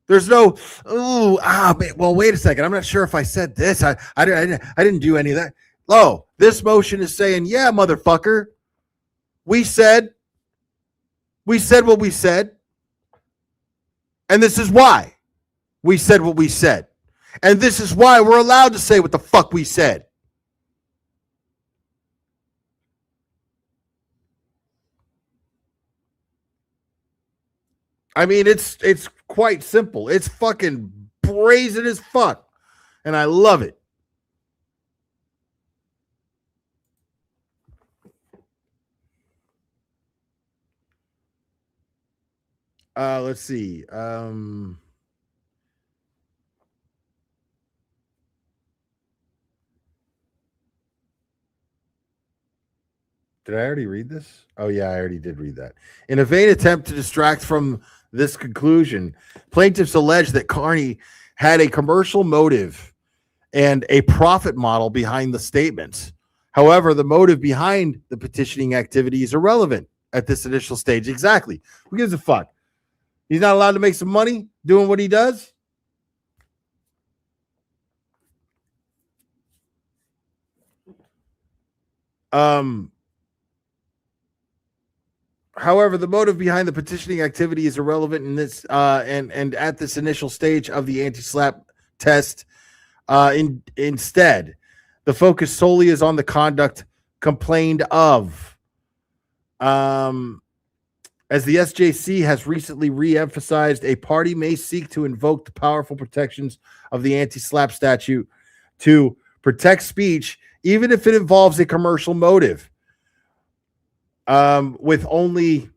There's no, well, wait a second. I'm not sure if I said this. I didn't do any of that. Oh, this motion is saying, yeah, motherfucker. We said what we said. And this is why we said what we said. And this is why we're allowed to say what the fuck we said. I mean, it's quite simple. It's fucking brazen as fuck. And I love it. Let's see. Did I already read this? Oh, yeah, I already did read that. In a vain attempt to distract from this conclusion, plaintiffs allege that Carney had a commercial motive and a profit model behind the statements. However, the motive behind the petitioning activity is irrelevant at this initial stage. Exactly. Who gives a fuck? He's not allowed to make some money doing what he does? However, the motive behind the petitioning activity is irrelevant in this and at this initial stage of the anti-SLAPP test. Instead, the focus solely is on the conduct complained of. As the SJC has recently re-emphasized, a party may seek to invoke the powerful protections of the anti-SLAPP statute to protect speech, even if it involves a commercial motive. With only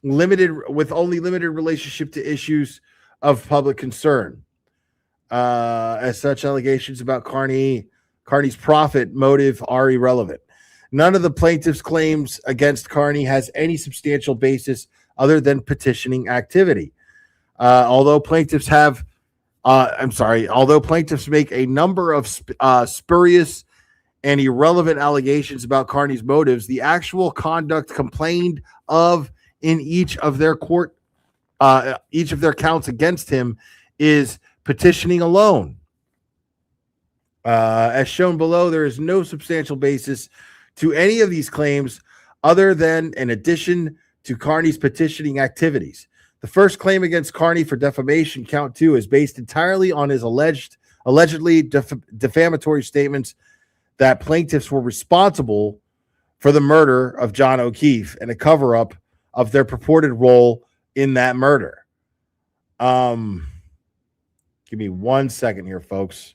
limited relationship to issues of public concern. As such, allegations about Carney's profit motive are irrelevant. None of the plaintiff's claims against Carney has any substantial basis other than petitioning activity. Although plaintiffs make a number of spurious and irrelevant allegations about Carney's motives, the actual conduct complained of in each of their court each of their counts against him is petitioning alone. As shown below, there is no substantial basis to any of these claims other than in addition to Carney's petitioning activities. The first claim against Carney for defamation, count 2, is based entirely on his allegedly defamatory statements that plaintiffs were responsible for the murder of John O'Keefe and a cover-up of their purported role in that murder. Give me 1 second here, folks.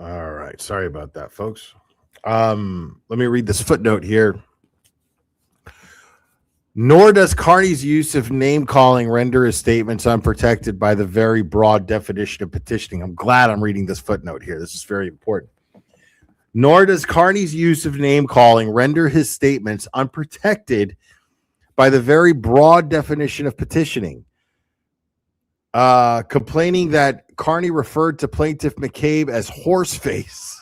All right. Sorry about that, folks. Let me read this footnote here. Nor does Carney's use of name calling render his statements unprotected by the very broad definition of petitioning. I'm glad I'm reading this footnote here. This is very important. Nor does Carney's use of name calling render his statements unprotected by the very broad definition of petitioning. Complaining that Carney referred to plaintiff McCabe as horseface.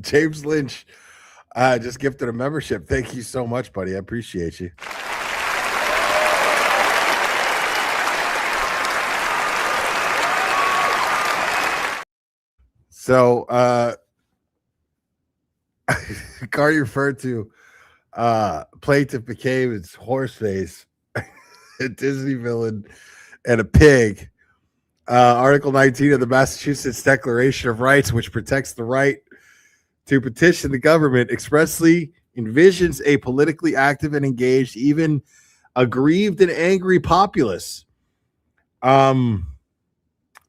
James Lynch just gifted a membership. Thank you so much, buddy. I appreciate you. So Carney referred to plaintiff McCabe as horseface, a Disney villain, and a pig. Article 19 of the Massachusetts Declaration of Rights, which protects the right to petition the government, expressly envisions a politically active and engaged, even aggrieved and angry populace.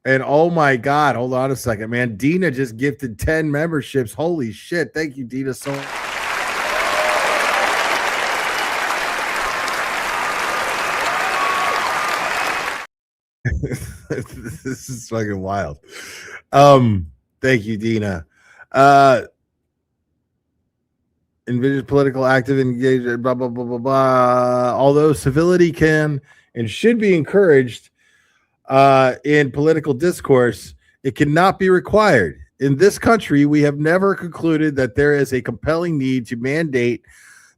And oh my God, hold on a second, man. Dina just gifted 10 memberships. Holy shit. Thank you, Dina, so much. This is fucking wild. Thank you, Dina. Envision political active engagement, blah, blah, blah, blah, blah. Although civility can and should be encouraged in political discourse, it cannot be required. In this country, we have never concluded that there is a compelling need to mandate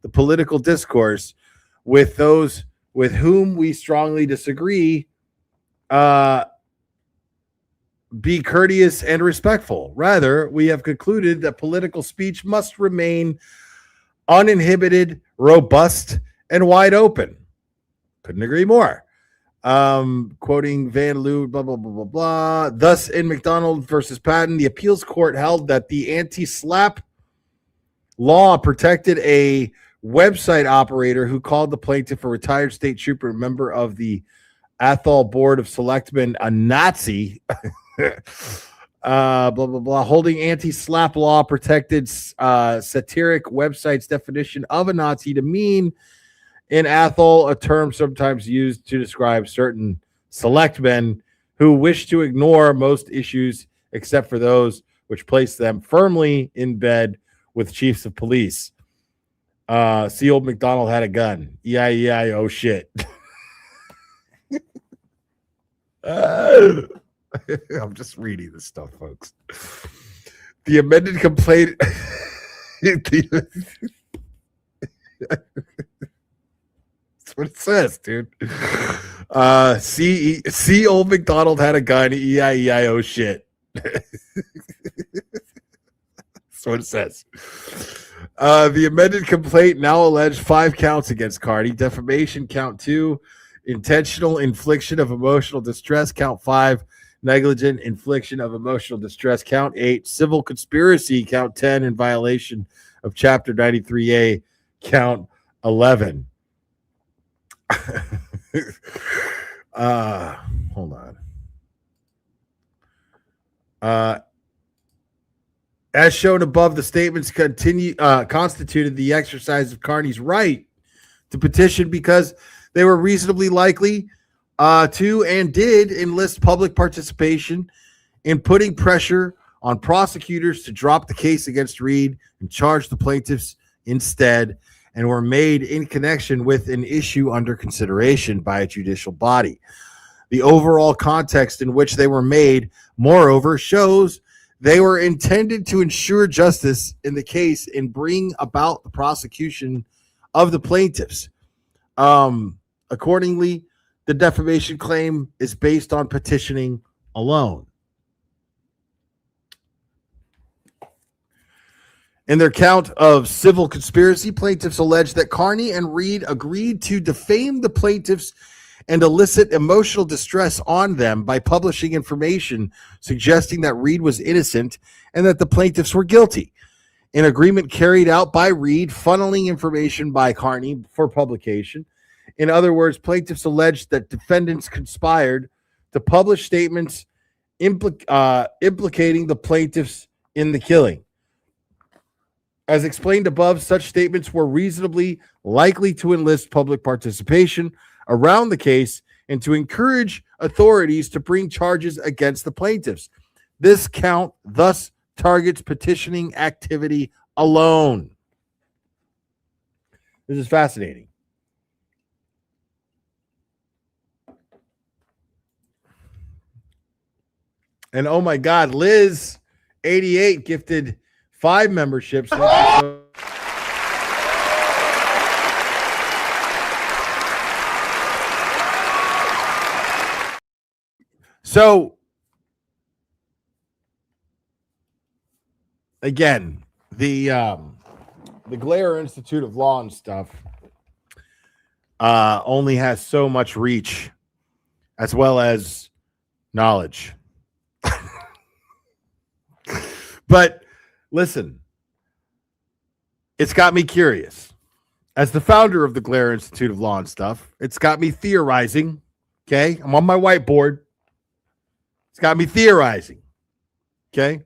the political discourse with those with whom we strongly disagree. Be courteous and respectful. Rather, we have concluded that political speech must remain uninhibited, robust, and wide open. Couldn't agree more. Quoting Van Leeuwen, blah, blah, blah, blah, blah. Thus, in McDonald versus Patton, the appeals court held that the anti-SLAPP law protected a website operator who called the plaintiff a retired state trooper, member of the Athol Board of Selectmen, a Nazi, blah, blah, blah, holding anti-SLAPP law protected satiric website's definition of a Nazi to mean in Athol, a term sometimes used to describe certain selectmen who wish to ignore most issues except for those which place them firmly in bed with chiefs of police. See, old McDonald had a gun. Oh shit. I'm just reading this stuff, folks. The amended complaint. That's what it says, dude. See, old McDonald had a gun. Oh shit. That's what it says. The amended complaint now alleged 5 counts against Carney: defamation, count 2; intentional infliction of emotional distress, count 5; negligent infliction of emotional distress, count 8; civil conspiracy, count 10; in violation of Chapter 93A, count 11. Hold on. As shown above, the statements constituted the exercise of Carney's right to petition because they were reasonably likely to and did enlist public participation in putting pressure on prosecutors to drop the case against Reed and charge the plaintiffs instead, and were made in connection with an issue under consideration by a judicial body. The overall context in which they were made, moreover, shows they were intended to ensure justice in the case and bring about the prosecution of the plaintiffs. Accordingly, the defamation claim is based on petitioning alone. In their count of civil conspiracy, plaintiffs allege that Carney and Reed agreed to defame the plaintiffs and elicit emotional distress on them by publishing information suggesting that Reed was innocent and that the plaintiffs were guilty. An agreement carried out by Reed, funneling information by Carney for publication. In other words, plaintiffs alleged that defendants conspired to publish statements implicating the plaintiffs in the killing. As explained above, such statements were reasonably likely to enlist public participation around the case and to encourage authorities to bring charges against the plaintiffs. This count thus targets petitioning activity alone. This is fascinating. And oh my God, Liz 88 gifted 5 memberships. So again, the Glare Institute of Law and stuff only has so much reach as well as knowledge. But listen, it's got me curious. As the founder of the Glare Institute of Law and stuff, it's got me theorizing. Okay, I'm on my whiteboard. It's got me theorizing. Okay,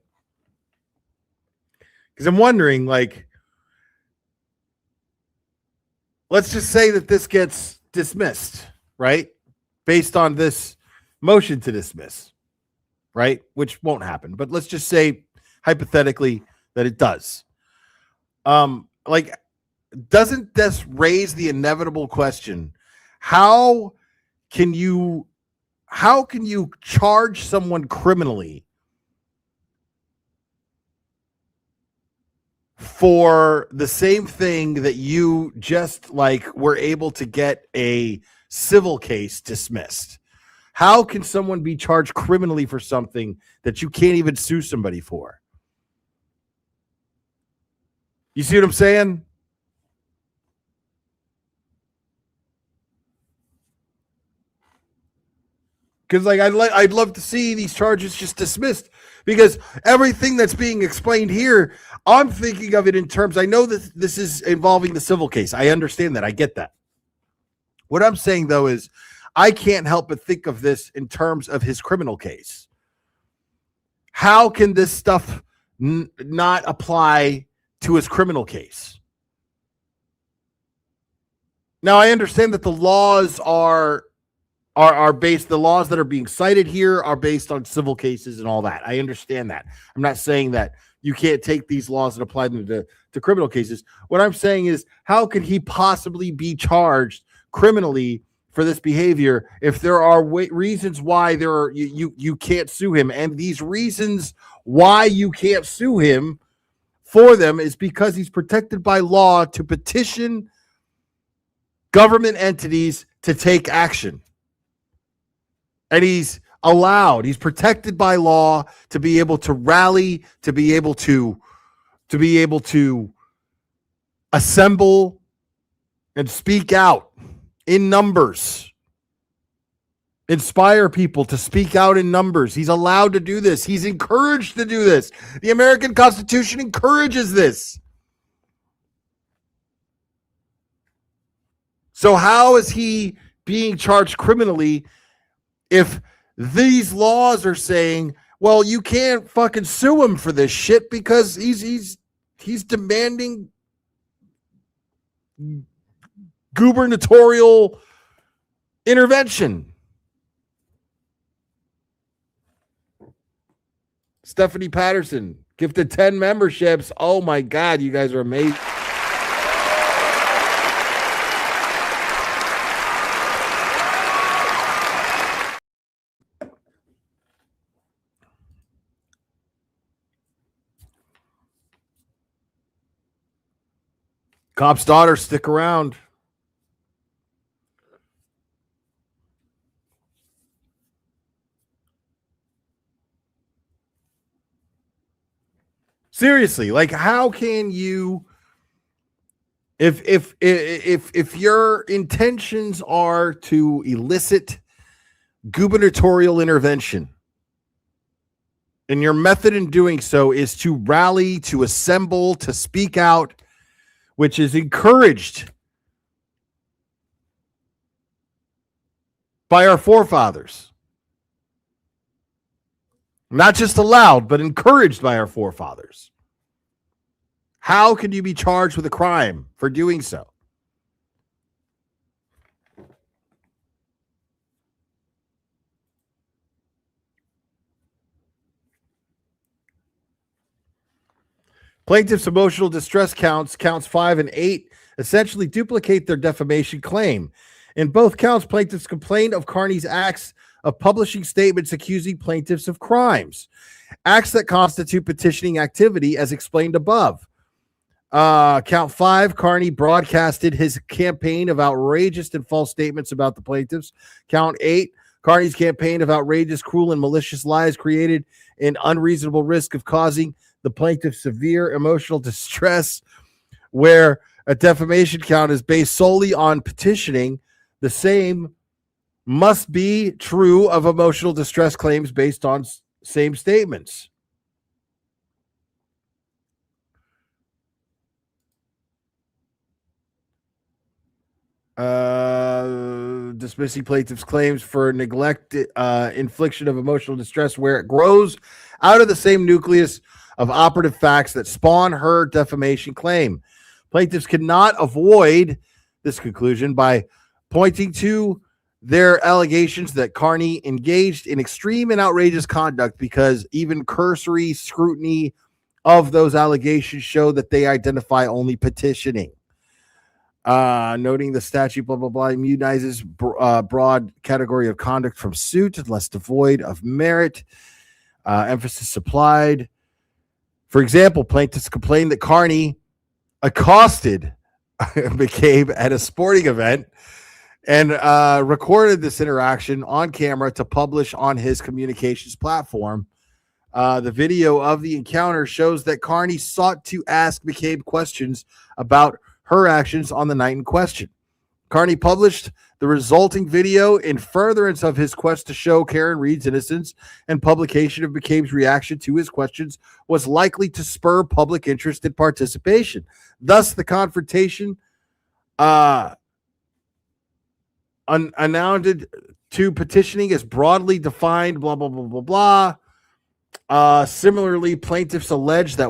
because I'm wondering, like, let's just say that this gets dismissed, right? Based on this motion to dismiss, right? Which won't happen, but let's just say hypothetically that it does. Like, doesn't this raise the inevitable question? How can you charge someone criminally for the same thing that you just like were able to get a civil case dismissed? How can someone be charged criminally for something that you can't even sue somebody for? You see what I'm saying? Because I'd love to see these charges just dismissed, because everything that's being explained here, I'm thinking of it in terms, I know that this is involving the civil case. I understand that. I get that. What I'm saying, though, is I can't help but think of this in terms of his criminal case. How can this stuff not apply to his criminal case? Now, I understand that the laws are based, the laws that are being cited here are based on civil cases and all that. I understand that. I'm not saying that you can't take these laws and apply them to criminal cases. What I'm saying is, how could he possibly be charged criminally for this behavior if there are reasons why you can't sue him? And these reasons why you can't sue him for them is because he's protected by law to petition government entities to take action. And he's protected by law to be able to rally, to be able to assemble and speak out in numbers. Inspire people to speak out in numbers. He's allowed to do this. He's encouraged to do this. The American Constitution encourages this. So how is he being charged criminally if these laws are saying, well, you can't fucking sue him for this shit because he's demanding gubernatorial intervention? Stephanie Patterson gifted 10 memberships. Oh my God, you guys are amazing. Cop's daughter, stick around. Seriously, like, how can you, if your intentions are to elicit gubernatorial intervention, and your method in doing so is to rally, to assemble, to speak out, which is encouraged by our forefathers. Not just allowed, but encouraged by our forefathers. How can you be charged with a crime for doing so? Plaintiff's emotional distress counts 5 and 8, essentially duplicate their defamation claim. In both counts, plaintiffs complained of Carney's acts of publishing statements accusing plaintiffs of crimes, acts that constitute petitioning activity, as explained above. Count 5, Carney broadcasted his campaign of outrageous and false statements about the plaintiffs. Count 8, Carney's campaign of outrageous, cruel, and malicious lies created an unreasonable risk of causing the plaintiff severe emotional distress. Where a defamation count is based solely on petitioning, the same must be true of emotional distress claims based on same statements. Dismissing plaintiff's claims for neglect, infliction of emotional distress where it grows out of the same nucleus of operative facts that spawn her defamation claim. Plaintiffs cannot avoid this conclusion by pointing to their allegations that Carney engaged in extreme and outrageous conduct, because even cursory scrutiny of those allegations show that they identify only petitioning. Noting the statute, blah, blah, blah, immunizes broad category of conduct from suit unless devoid of merit. Emphasis supplied. For example, plaintiffs complained that Carney accosted McCabe at a sporting event and recorded this interaction on camera to publish on his communications platform. The video of the encounter shows that Carney sought to ask McCabe questions about her actions on the night in question. Carney published The resulting video, in furtherance of his quest to show Karen Reed's innocence and publication of McCabe's reaction to his questions, was likely to spur public interest and participation. Thus, the confrontation unannounced to petitioning is broadly defined, blah, blah, blah, blah, blah. Similarly, plaintiffs allege that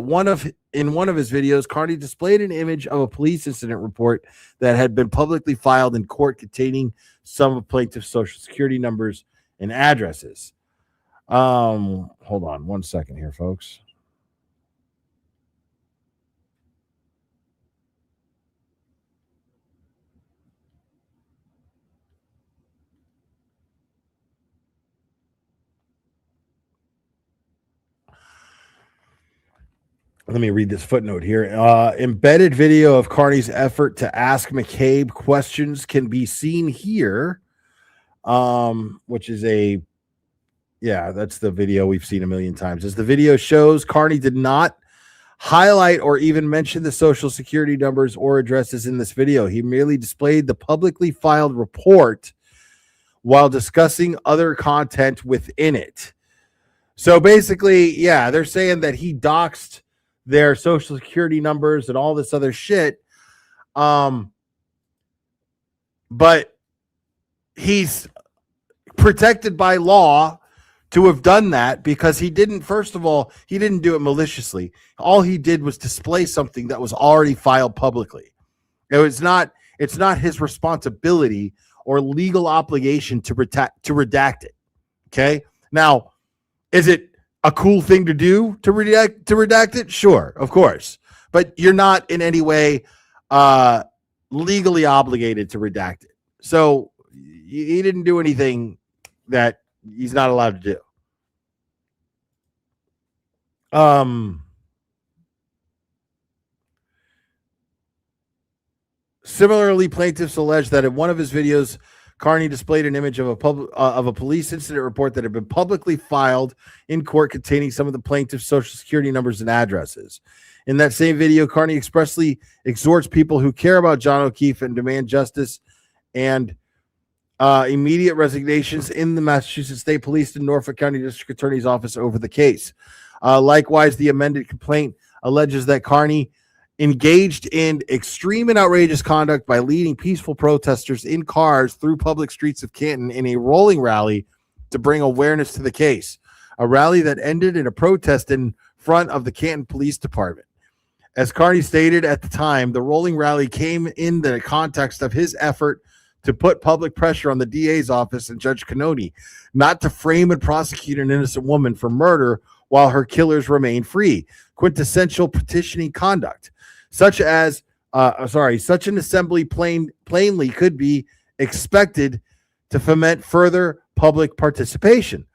in one of his videos, Carney displayed an image of a police incident report that had been publicly filed in court containing some of plaintiff's social security numbers and addresses. Hold on one second here, folks. Let me read this footnote here. Embedded video of Carney's effort to ask McCabe questions can be seen here, which is that's the video we've seen a million times. As the video shows, Carney did not highlight or even mention the social security numbers or addresses in this video. He merely displayed the publicly filed report while discussing other content within it. So basically, yeah, they're saying that he doxed their social security numbers and all this other shit. But he's protected by law to have done that because he didn't, first of all, he didn't do it maliciously. All he did was display something that was already filed publicly. It's not his responsibility or legal obligation to redact it. Okay. Now, is it a cool thing to do to redact it? Sure, of course. But you're not in any way legally obligated to redact it. So he didn't do anything that he's not allowed to do. Similarly, plaintiffs allege that in one of his videos, Carney displayed an image of a police incident report that had been publicly filed in court containing some of the plaintiff's social security numbers and addresses. In that same video, Carney expressly exhorts people who care about John O'Keefe and demand justice and immediate resignations in the Massachusetts State Police and Norfolk County District Attorney's Office over the case. Likewise, the amended complaint alleges that Carney engaged in extreme and outrageous conduct by leading peaceful protesters in cars through public streets of Canton in a rolling rally to bring awareness to the case, a rally that ended in a protest in front of the Canton Police Department. As Carney stated at the time, the rolling rally came in the context of his effort to put public pressure on the DA's office and Judge Cannoni not to frame and prosecute an innocent woman for murder while her killers remain free. Quintessential petitioning conduct. Such an assembly plainly could be expected to foment further public participation.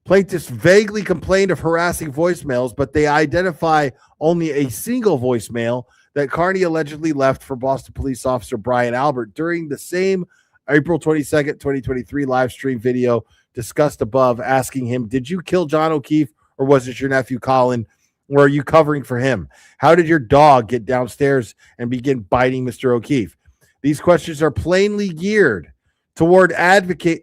Plaintiffs vaguely complained of harassing voicemails, but they identify only a single voicemail that Carney allegedly left for Boston police officer Brian Albert during the same April 22nd, 2023 live stream video discussed above, asking him, "Did you kill John O'Keefe or was it your nephew Colin? Or are you covering for him? How did your dog get downstairs and begin biting Mr. O'Keefe?" These questions are plainly geared toward advancing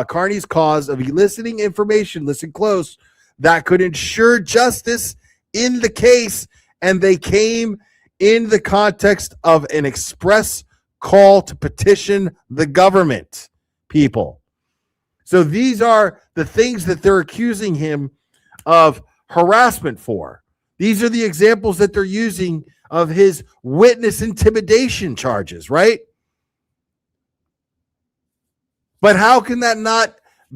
Carney's cause of eliciting information, listen close, that could ensure justice in the case, and they came in the context of an express call to petition the government, people. So these are the things that they're accusing him of harassment for. These are the examples that they're using of his witness intimidation charges, right? But how can that not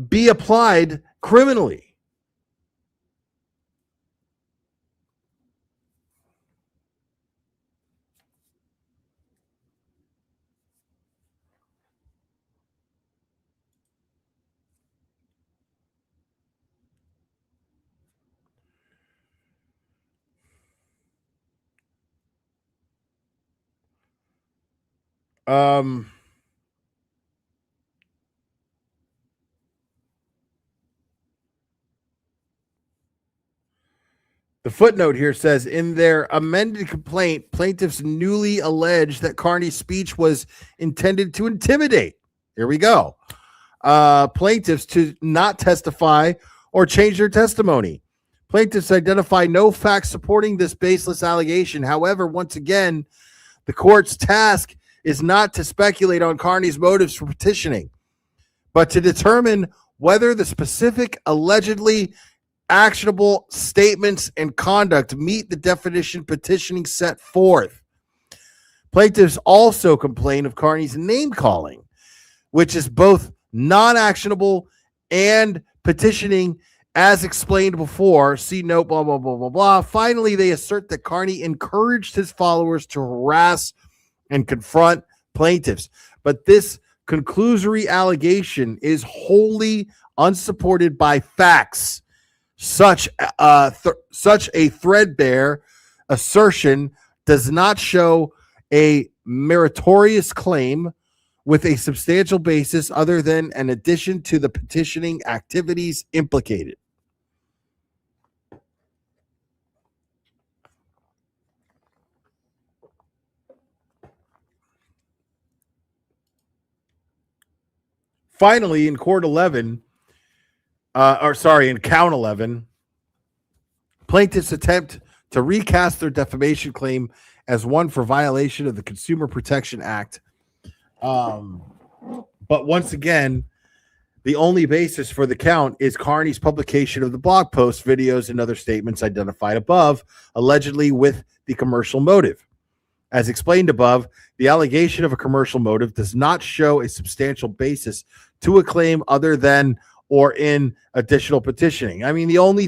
be applied criminally? The footnote here says, in their amended complaint, plaintiffs newly alleged that Carney's speech was intended to intimidate. Here we go. Plaintiffs to not testify or change their testimony. Plaintiffs identify no facts supporting this baseless allegation. However, once again, the court's task is not to speculate on Carney's motives for petitioning, but to determine whether the specific allegedly actionable statements and conduct meet the definition petitioning set forth. Plaintiffs also complain of Carney's name calling, which is both non-actionable and petitioning as explained before. See note, blah, blah, blah, blah, blah. Finally, they assert that Carney encouraged his followers to harass and confront plaintiffs. But this conclusory allegation is wholly unsupported by facts. Such a threadbare assertion does not show a meritorious claim with a substantial basis other than an addition to the petitioning activities implicated. Finally, in count 11, plaintiffs attempt to recast their defamation claim as one for violation of the Consumer Protection Act. But once again, the only basis for the count is Carney's publication of the blog posts, videos, and other statements identified above, allegedly with the commercial motive. As explained above, the allegation of a commercial motive does not show a substantial basis to a claim other than or in additional petitioning. I mean, the only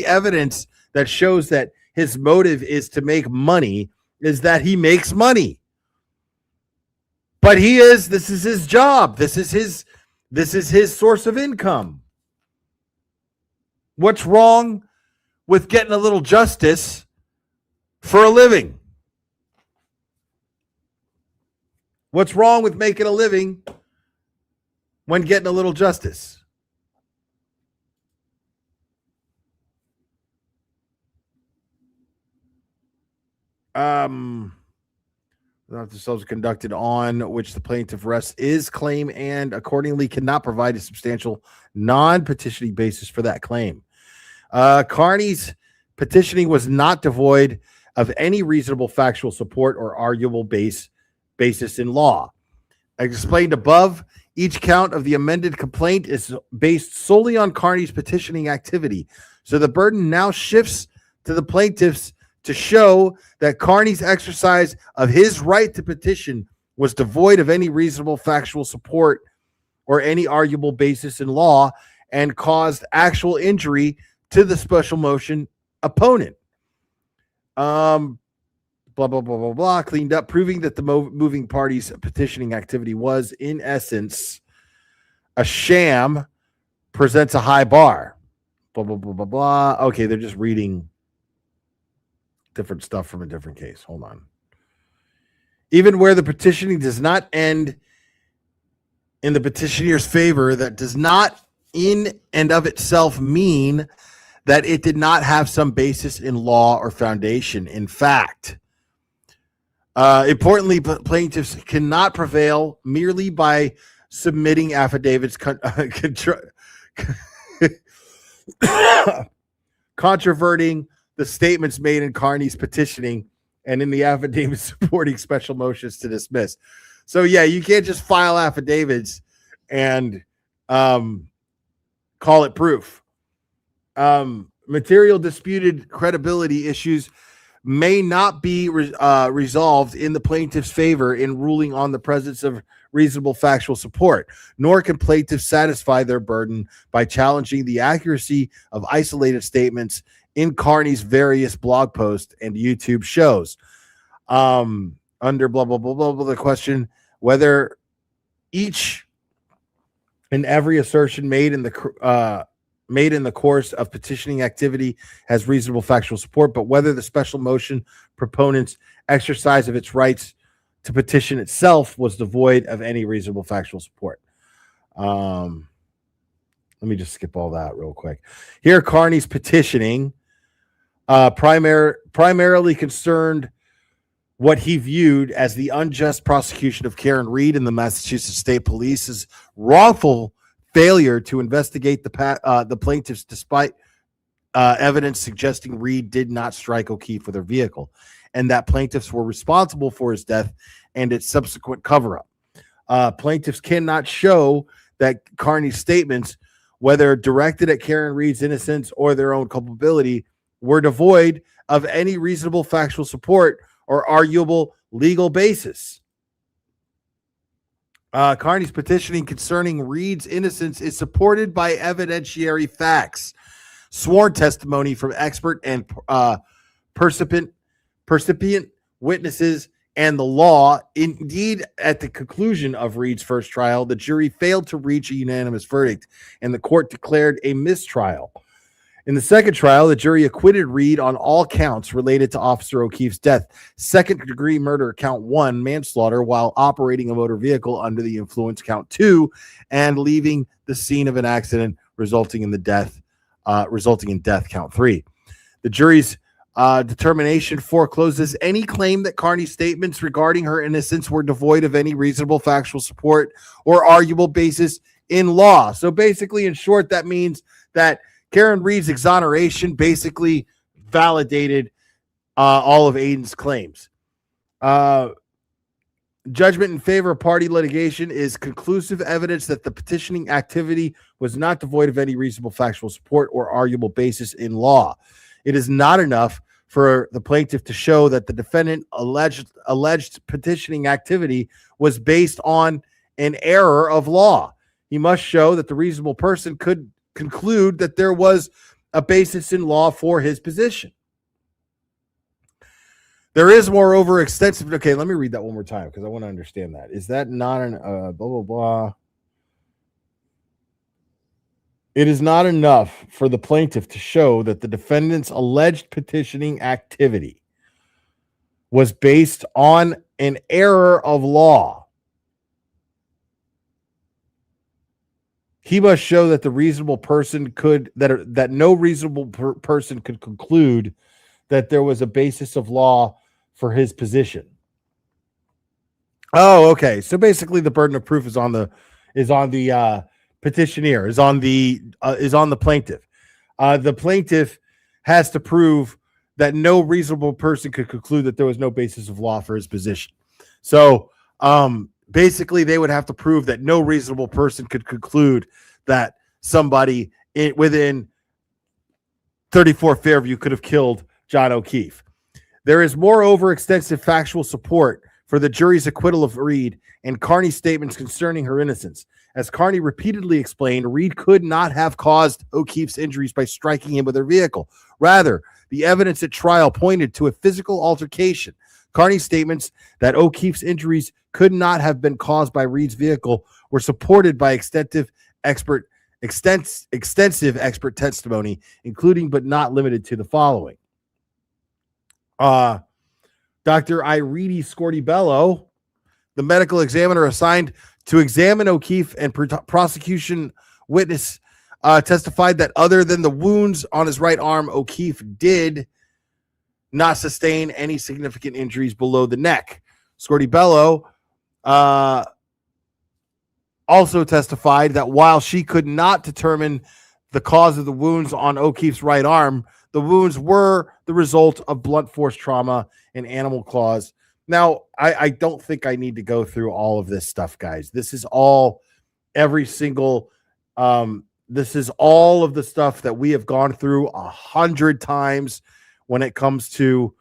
evidence that shows that his motive is to make money is that he makes money. But this is his job. This is his source of income. What's wrong with getting a little justice for a living? What's wrong with making a living when getting a little justice? Themselves conducted on which the plaintiff rests is claim and accordingly cannot provide a substantial non-petitioning basis for that claim. Carney's petitioning was not devoid of any reasonable factual support or arguable basis in law. As explained above, each count of the amended complaint is based solely on Carney's petitioning activity. So the burden now shifts to the plaintiffs to show that Carney's exercise of his right to petition was devoid of any reasonable factual support or any arguable basis in law and caused actual injury to the special motion opponent. Blah, blah, blah, blah, blah, cleaned up, proving that the moving party's petitioning activity was, in essence, a sham, presents a high bar. Blah, blah, blah, blah, blah. Okay, they're just reading different stuff from a different case. Hold on. Even where the petitioning does not end in the petitioner's favor, that does not in and of itself mean that it did not have some basis in law or foundation. In fact, importantly, plaintiffs cannot prevail merely by submitting affidavits controverting the statements made in Carney's petitioning and in the affidavit supporting special motions to dismiss. So, yeah, you can't just file affidavits and call it proof. Material disputed credibility issues may not be resolved in the plaintiff's favor in ruling on the presence of reasonable factual support, nor can plaintiffs satisfy their burden by challenging the accuracy of isolated statements in Carney's various blog posts and YouTube shows. Under blah, blah, blah, blah, blah, the question whether each and every assertion made in the course of petitioning activity has reasonable factual support, but whether the special motion proponent's exercise of its rights to petition itself was devoid of any reasonable factual support. Let me just skip all that real quick. Here, Carney's petitioning primarily concerned what he viewed as the unjust prosecution of Karen Reed and the Massachusetts State Police's wrongful failure to investigate the plaintiffs, despite evidence suggesting Reed did not strike O'Keefe with her vehicle, and that plaintiffs were responsible for his death and its subsequent cover-up. Plaintiffs cannot show that Carney's statements, whether directed at Karen Reed's innocence or their own culpability, were devoid of any reasonable factual support or arguable legal basis. Carney's petitioning concerning Reed's innocence is supported by evidentiary facts, sworn testimony from expert and percipient witnesses, and the law. Indeed, at the conclusion of Reed's first trial, the jury failed to reach a unanimous verdict, and the court declared a mistrial. In the second trial, the jury acquitted Reed on all counts related to Officer O'Keefe's death. Second-degree murder, count 1, manslaughter while operating a motor vehicle under the influence, count 2, and leaving the scene of an accident resulting in death, count 3. The jury's determination forecloses any claim that Carney's statements regarding her innocence were devoid of any reasonable factual support or arguable basis in law. So basically, in short, that means that Karen Reed's exoneration basically validated all of Aiden's claims. Judgment in favor of party litigation is conclusive evidence that the petitioning activity was not devoid of any reasonable factual support or arguable basis in law. It is not enough for the plaintiff to show that the defendant alleged petitioning activity was based on an error of law. He must show that the reasonable person could conclude that there was a basis in law for his position. There is, moreover, extensive. Okay, let me read that one more time because I want to understand that. Is that not an blah, blah, blah? It is not enough for the plaintiff to show that the defendant's alleged petitioning activity was based on an error of law. He must show that the reasonable person that no reasonable person could conclude that there was a basis of law for his position. Oh, okay. So basically, the burden of proof is on the petitioner, is on the plaintiff. The plaintiff has to prove that no reasonable person could conclude that there was no basis of law for his position. So basically, they would have to prove that no reasonable person could conclude that somebody within 34 Fairview could have killed John O'Keefe. There is, moreover, extensive factual support for the jury's acquittal of Reed and Carney's statements concerning her innocence. As Carney repeatedly explained, Reed could not have caused O'Keefe's injuries by striking him with her vehicle. Rather, the evidence at trial pointed to a physical altercation. Carney's statements that O'Keefe's injuries could not have been caused by Reed's vehicle were supported by extensive expert testimony, including but not limited to the following. Dr. Irene Scortibello, the medical examiner assigned to examine O'Keefe and prosecution witness, testified that other than the wounds on his right arm, O'Keefe did not sustain any significant injuries below the neck. Scortibello also testified that while she could not determine the cause of the wounds on O'Keefe's right arm, the wounds were the result of blunt force trauma and animal claws. Now, I don't think I need to go through all of this stuff, guys. This is all this is all of the stuff that we have gone through 100 times when it comes to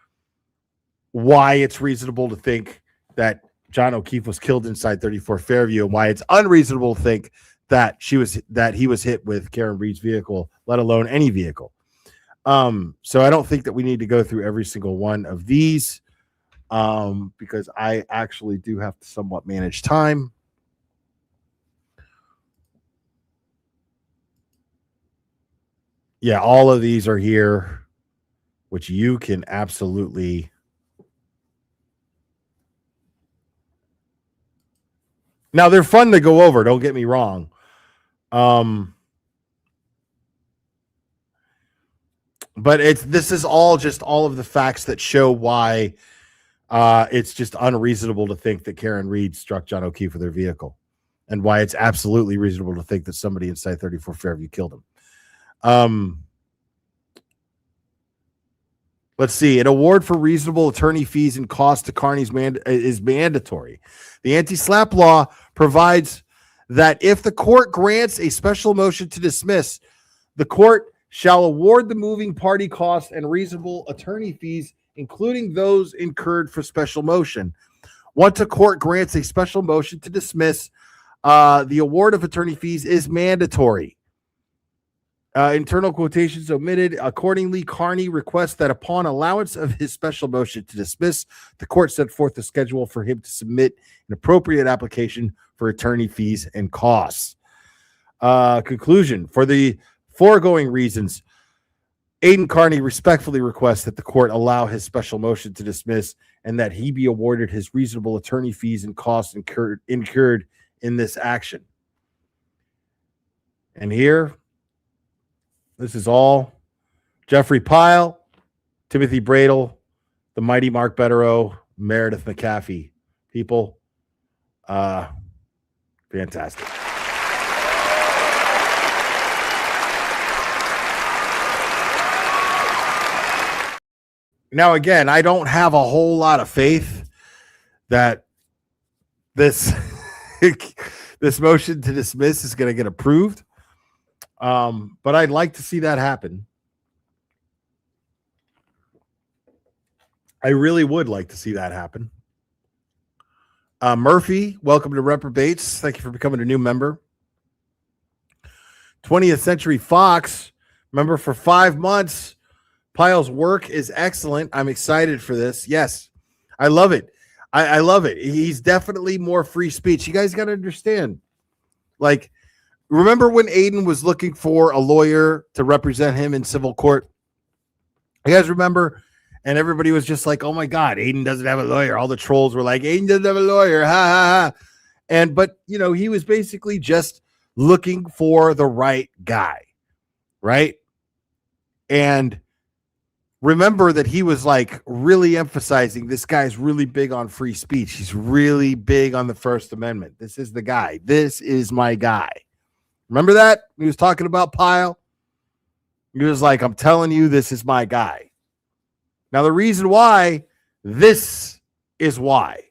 why it's reasonable to think that John O'Keefe was killed inside 34 Fairview and why it's unreasonable to think that he was hit with Karen Reed's vehicle, let alone any vehicle. So I don't think that we need to go through every single one of these because I actually do have to somewhat manage time. Yeah, all of these are here, which you can absolutely now they're fun to go over, don't get me wrong. But this is all just all of the facts that show why it's just unreasonable to think that Karen Reed struck John O'Keefe with her vehicle, and why it's absolutely reasonable to think that somebody inside 34 Fairview killed him. Let's see. An award for reasonable attorney fees and costs to Carney's is mandatory. The anti-SLAPP law provides that if the court grants a special motion to dismiss, the court shall award the moving party costs and reasonable attorney fees, including those incurred for special motion. Once a court grants a special motion to dismiss, the award of attorney fees is mandatory. Internal quotations omitted. Accordingly, Carney requests that upon allowance of his special motion to dismiss, the court set forth a schedule for him to submit an appropriate application for attorney fees and costs. Conclusion. For the foregoing reasons, Aidan Carney respectfully requests that the court allow his special motion to dismiss and that he be awarded his reasonable attorney fees and costs incurred in this action. And here, this is all Jeffrey Pyle, Timothy Bradle, the mighty Mark Betterow, Meredith McAfee. People, fantastic. Now, again, I don't have a whole lot of faith that this this motion to dismiss is going to get approved. But I'd like to see that happen. I really would like to see that happen. Murphy, welcome to Reprobates. Thank you for becoming a new member. 20th Century Fox, member for 5 months. Pyle's work is excellent. I'm excited for this. Yes, I love it. I love it. He's definitely more free speech. You guys got to understand. Like, remember when Aidan was looking for a lawyer to represent him in civil court? You guys remember? And everybody was just like, oh my God, Aidan doesn't have a lawyer. All the trolls were like, Aidan doesn't have a lawyer. Ha, ha, ha. But, you know, he was basically just looking for the right guy. Right? And remember that he was like really emphasizing this guy's really big on free speech. He's really big on the First Amendment. This is the guy. This is my guy. Remember that? He was talking about Pyle. He was like, I'm telling you, this is my guy. Now, the reason why, this is why.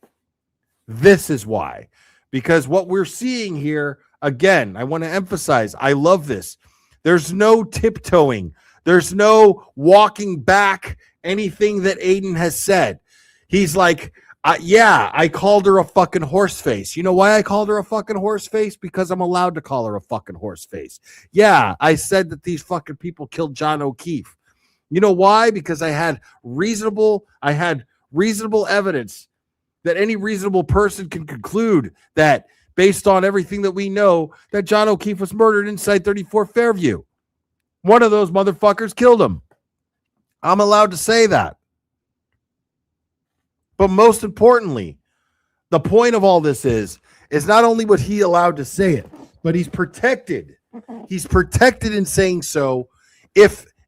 This is why. Because what we're seeing here, again, I want to emphasize, I love this. There's no tiptoeing. There's no walking back anything that Aidan has said. He's like, yeah, I called her a fucking horse face. You know why I called her a fucking horse face? Because I'm allowed to call her a fucking horse face. Yeah, I said that these fucking people killed John O'Keefe. You know why? Because I had reasonable evidence that any reasonable person can conclude that based on everything that we know, that John O'Keefe was murdered inside 34 Fairview. One of those motherfuckers killed him. I'm allowed to say that. But most importantly, the point of all this is not only was he allowed to say it, but he's protected. He's protected in saying so,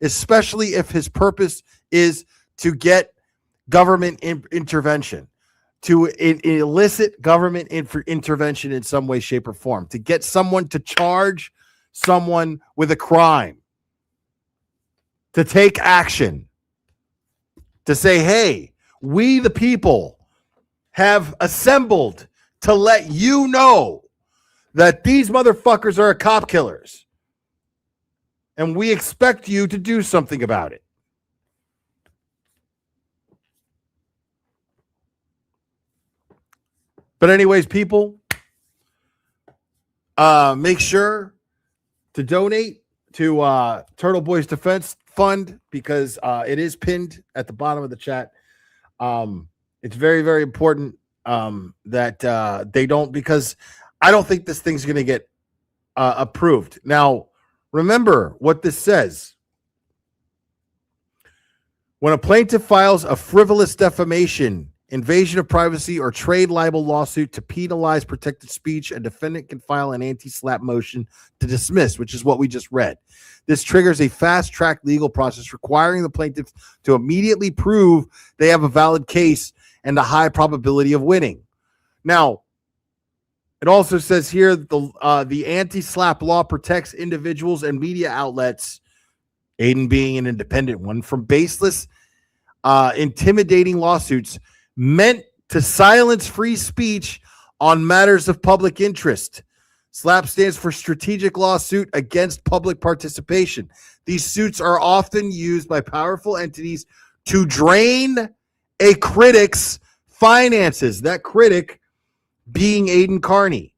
especially if his purpose is to get government intervention, to elicit government intervention in some way, shape, or form, to get someone to charge someone with a crime, to take action, to say, hey, we the people have assembled to let you know that these motherfuckers are cop killers. And we expect you to do something about it. But anyways, people, make sure to donate to Turtleboy's Defense Fund, because it is pinned at the bottom of the chat. It's very, very important that they don't, because I don't think this thing's going to get approved. Now, remember what this says. When a plaintiff files a frivolous defamation invasion of privacy, or trade libel lawsuit to penalize protected speech, a defendant can file an anti-SLAPP motion to dismiss, which is what we just read. This triggers a fast-track legal process requiring the plaintiff to immediately prove they have a valid case and a high probability of winning. Now, it also says here that the anti-SLAPP law protects individuals and media outlets, Aiden being an independent one, from baseless, intimidating lawsuits meant to silence free speech on matters of public interest. SLAPP stands for Strategic Lawsuit Against Public Participation. These suits are often used by powerful entities to drain a critic's finances. That critic being Aiden Carney.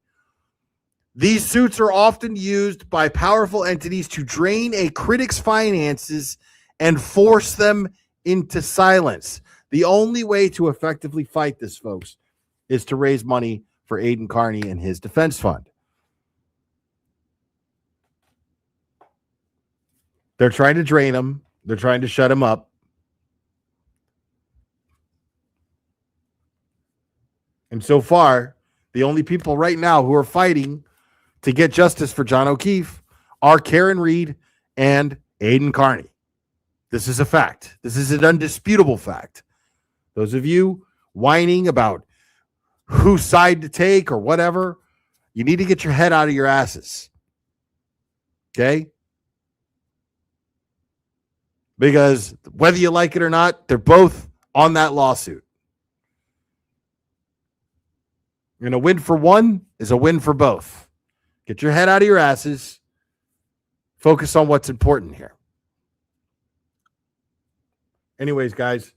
These suits are often used by powerful entities to drain a critic's finances and force them into silence. The only way to effectively fight this, folks, is to raise money for Aiden Carney and his defense fund. They're trying to drain him. They're trying to shut him up. And so far, the only people right now who are fighting to get justice for John O'Keefe are Karen Reed and Aiden Carney. This is a fact. This is an undisputable fact. Those of you whining about whose side to take or whatever, you need to get your head out of your asses. Okay? Because whether you like it or not, they're both on that lawsuit. And a win for one is a win for both. Get your head out of your asses. Focus on what's important here. Anyways, guys,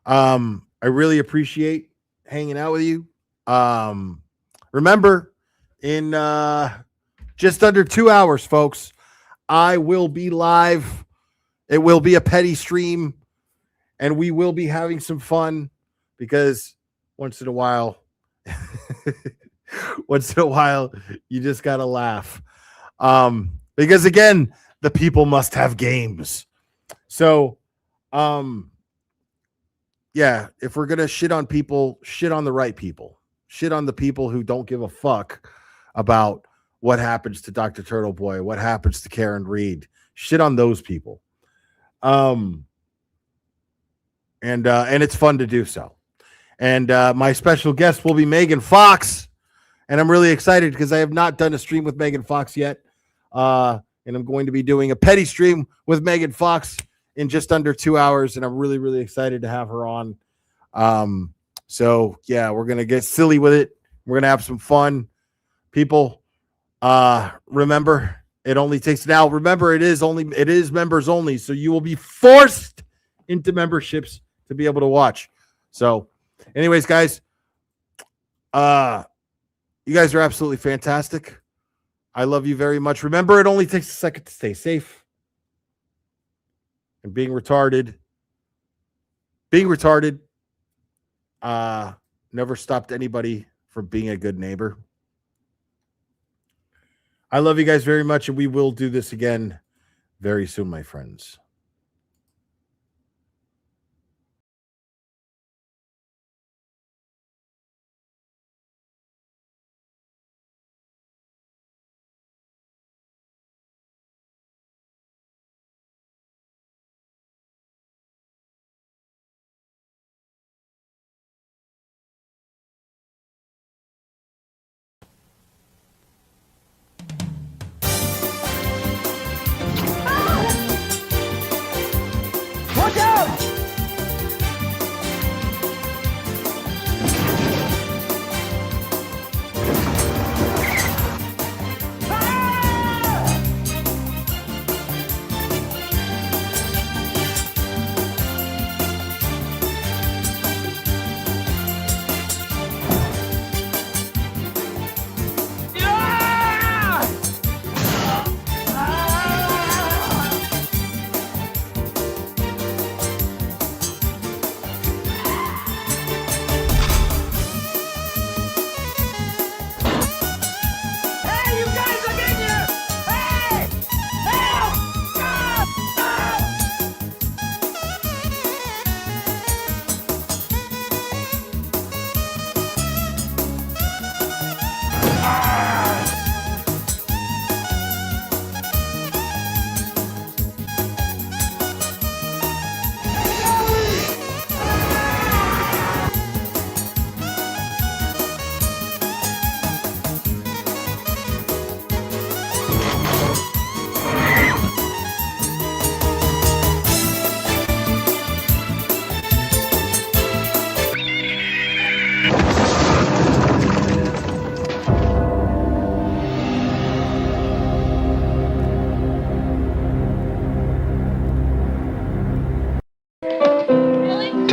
I really appreciate hanging out with you. Remember, in just under 2 hours, folks, I will be live. It will be a petty stream, and we will be having some fun because once in a while, you just got to laugh. Because again, the people must have games. So, yeah, if we're going to shit on people, shit on the right people. Shit on the people who don't give a fuck about what happens to Dr. Turtleboy, what happens to Karen Reed. Shit on those people. And it's fun to do so. And my special guest will be Megan Fox. And I'm really excited because I have not done a stream with Megan Fox yet. And I'm going to be doing a petty stream with Megan Fox in just under 2 hours. And I'm really, really excited to have her on. So, yeah, we're going to get silly with it. We're going to have some fun. People, remember, it only takes now. Remember, it is members only. So you will be forced into memberships to be able to watch. So, anyways, guys, you guys are absolutely fantastic. I love you very much. Remember, it only takes a second to stay safe. And being retarded never stopped anybody from being a good neighbor. I love you guys very much, and we will do this again very soon, my friends.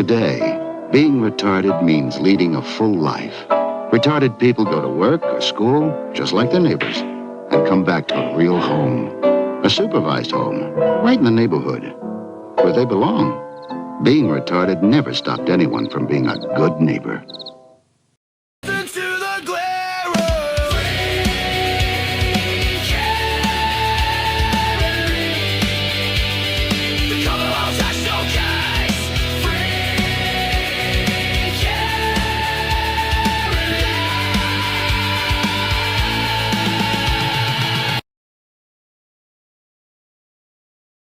Today, being retarded means leading a full life. Retarded people go to work or school, just like their neighbors, and come back to a real home. A supervised home, right in the neighborhood, where they belong. Being retarded never stopped anyone from being a good neighbor.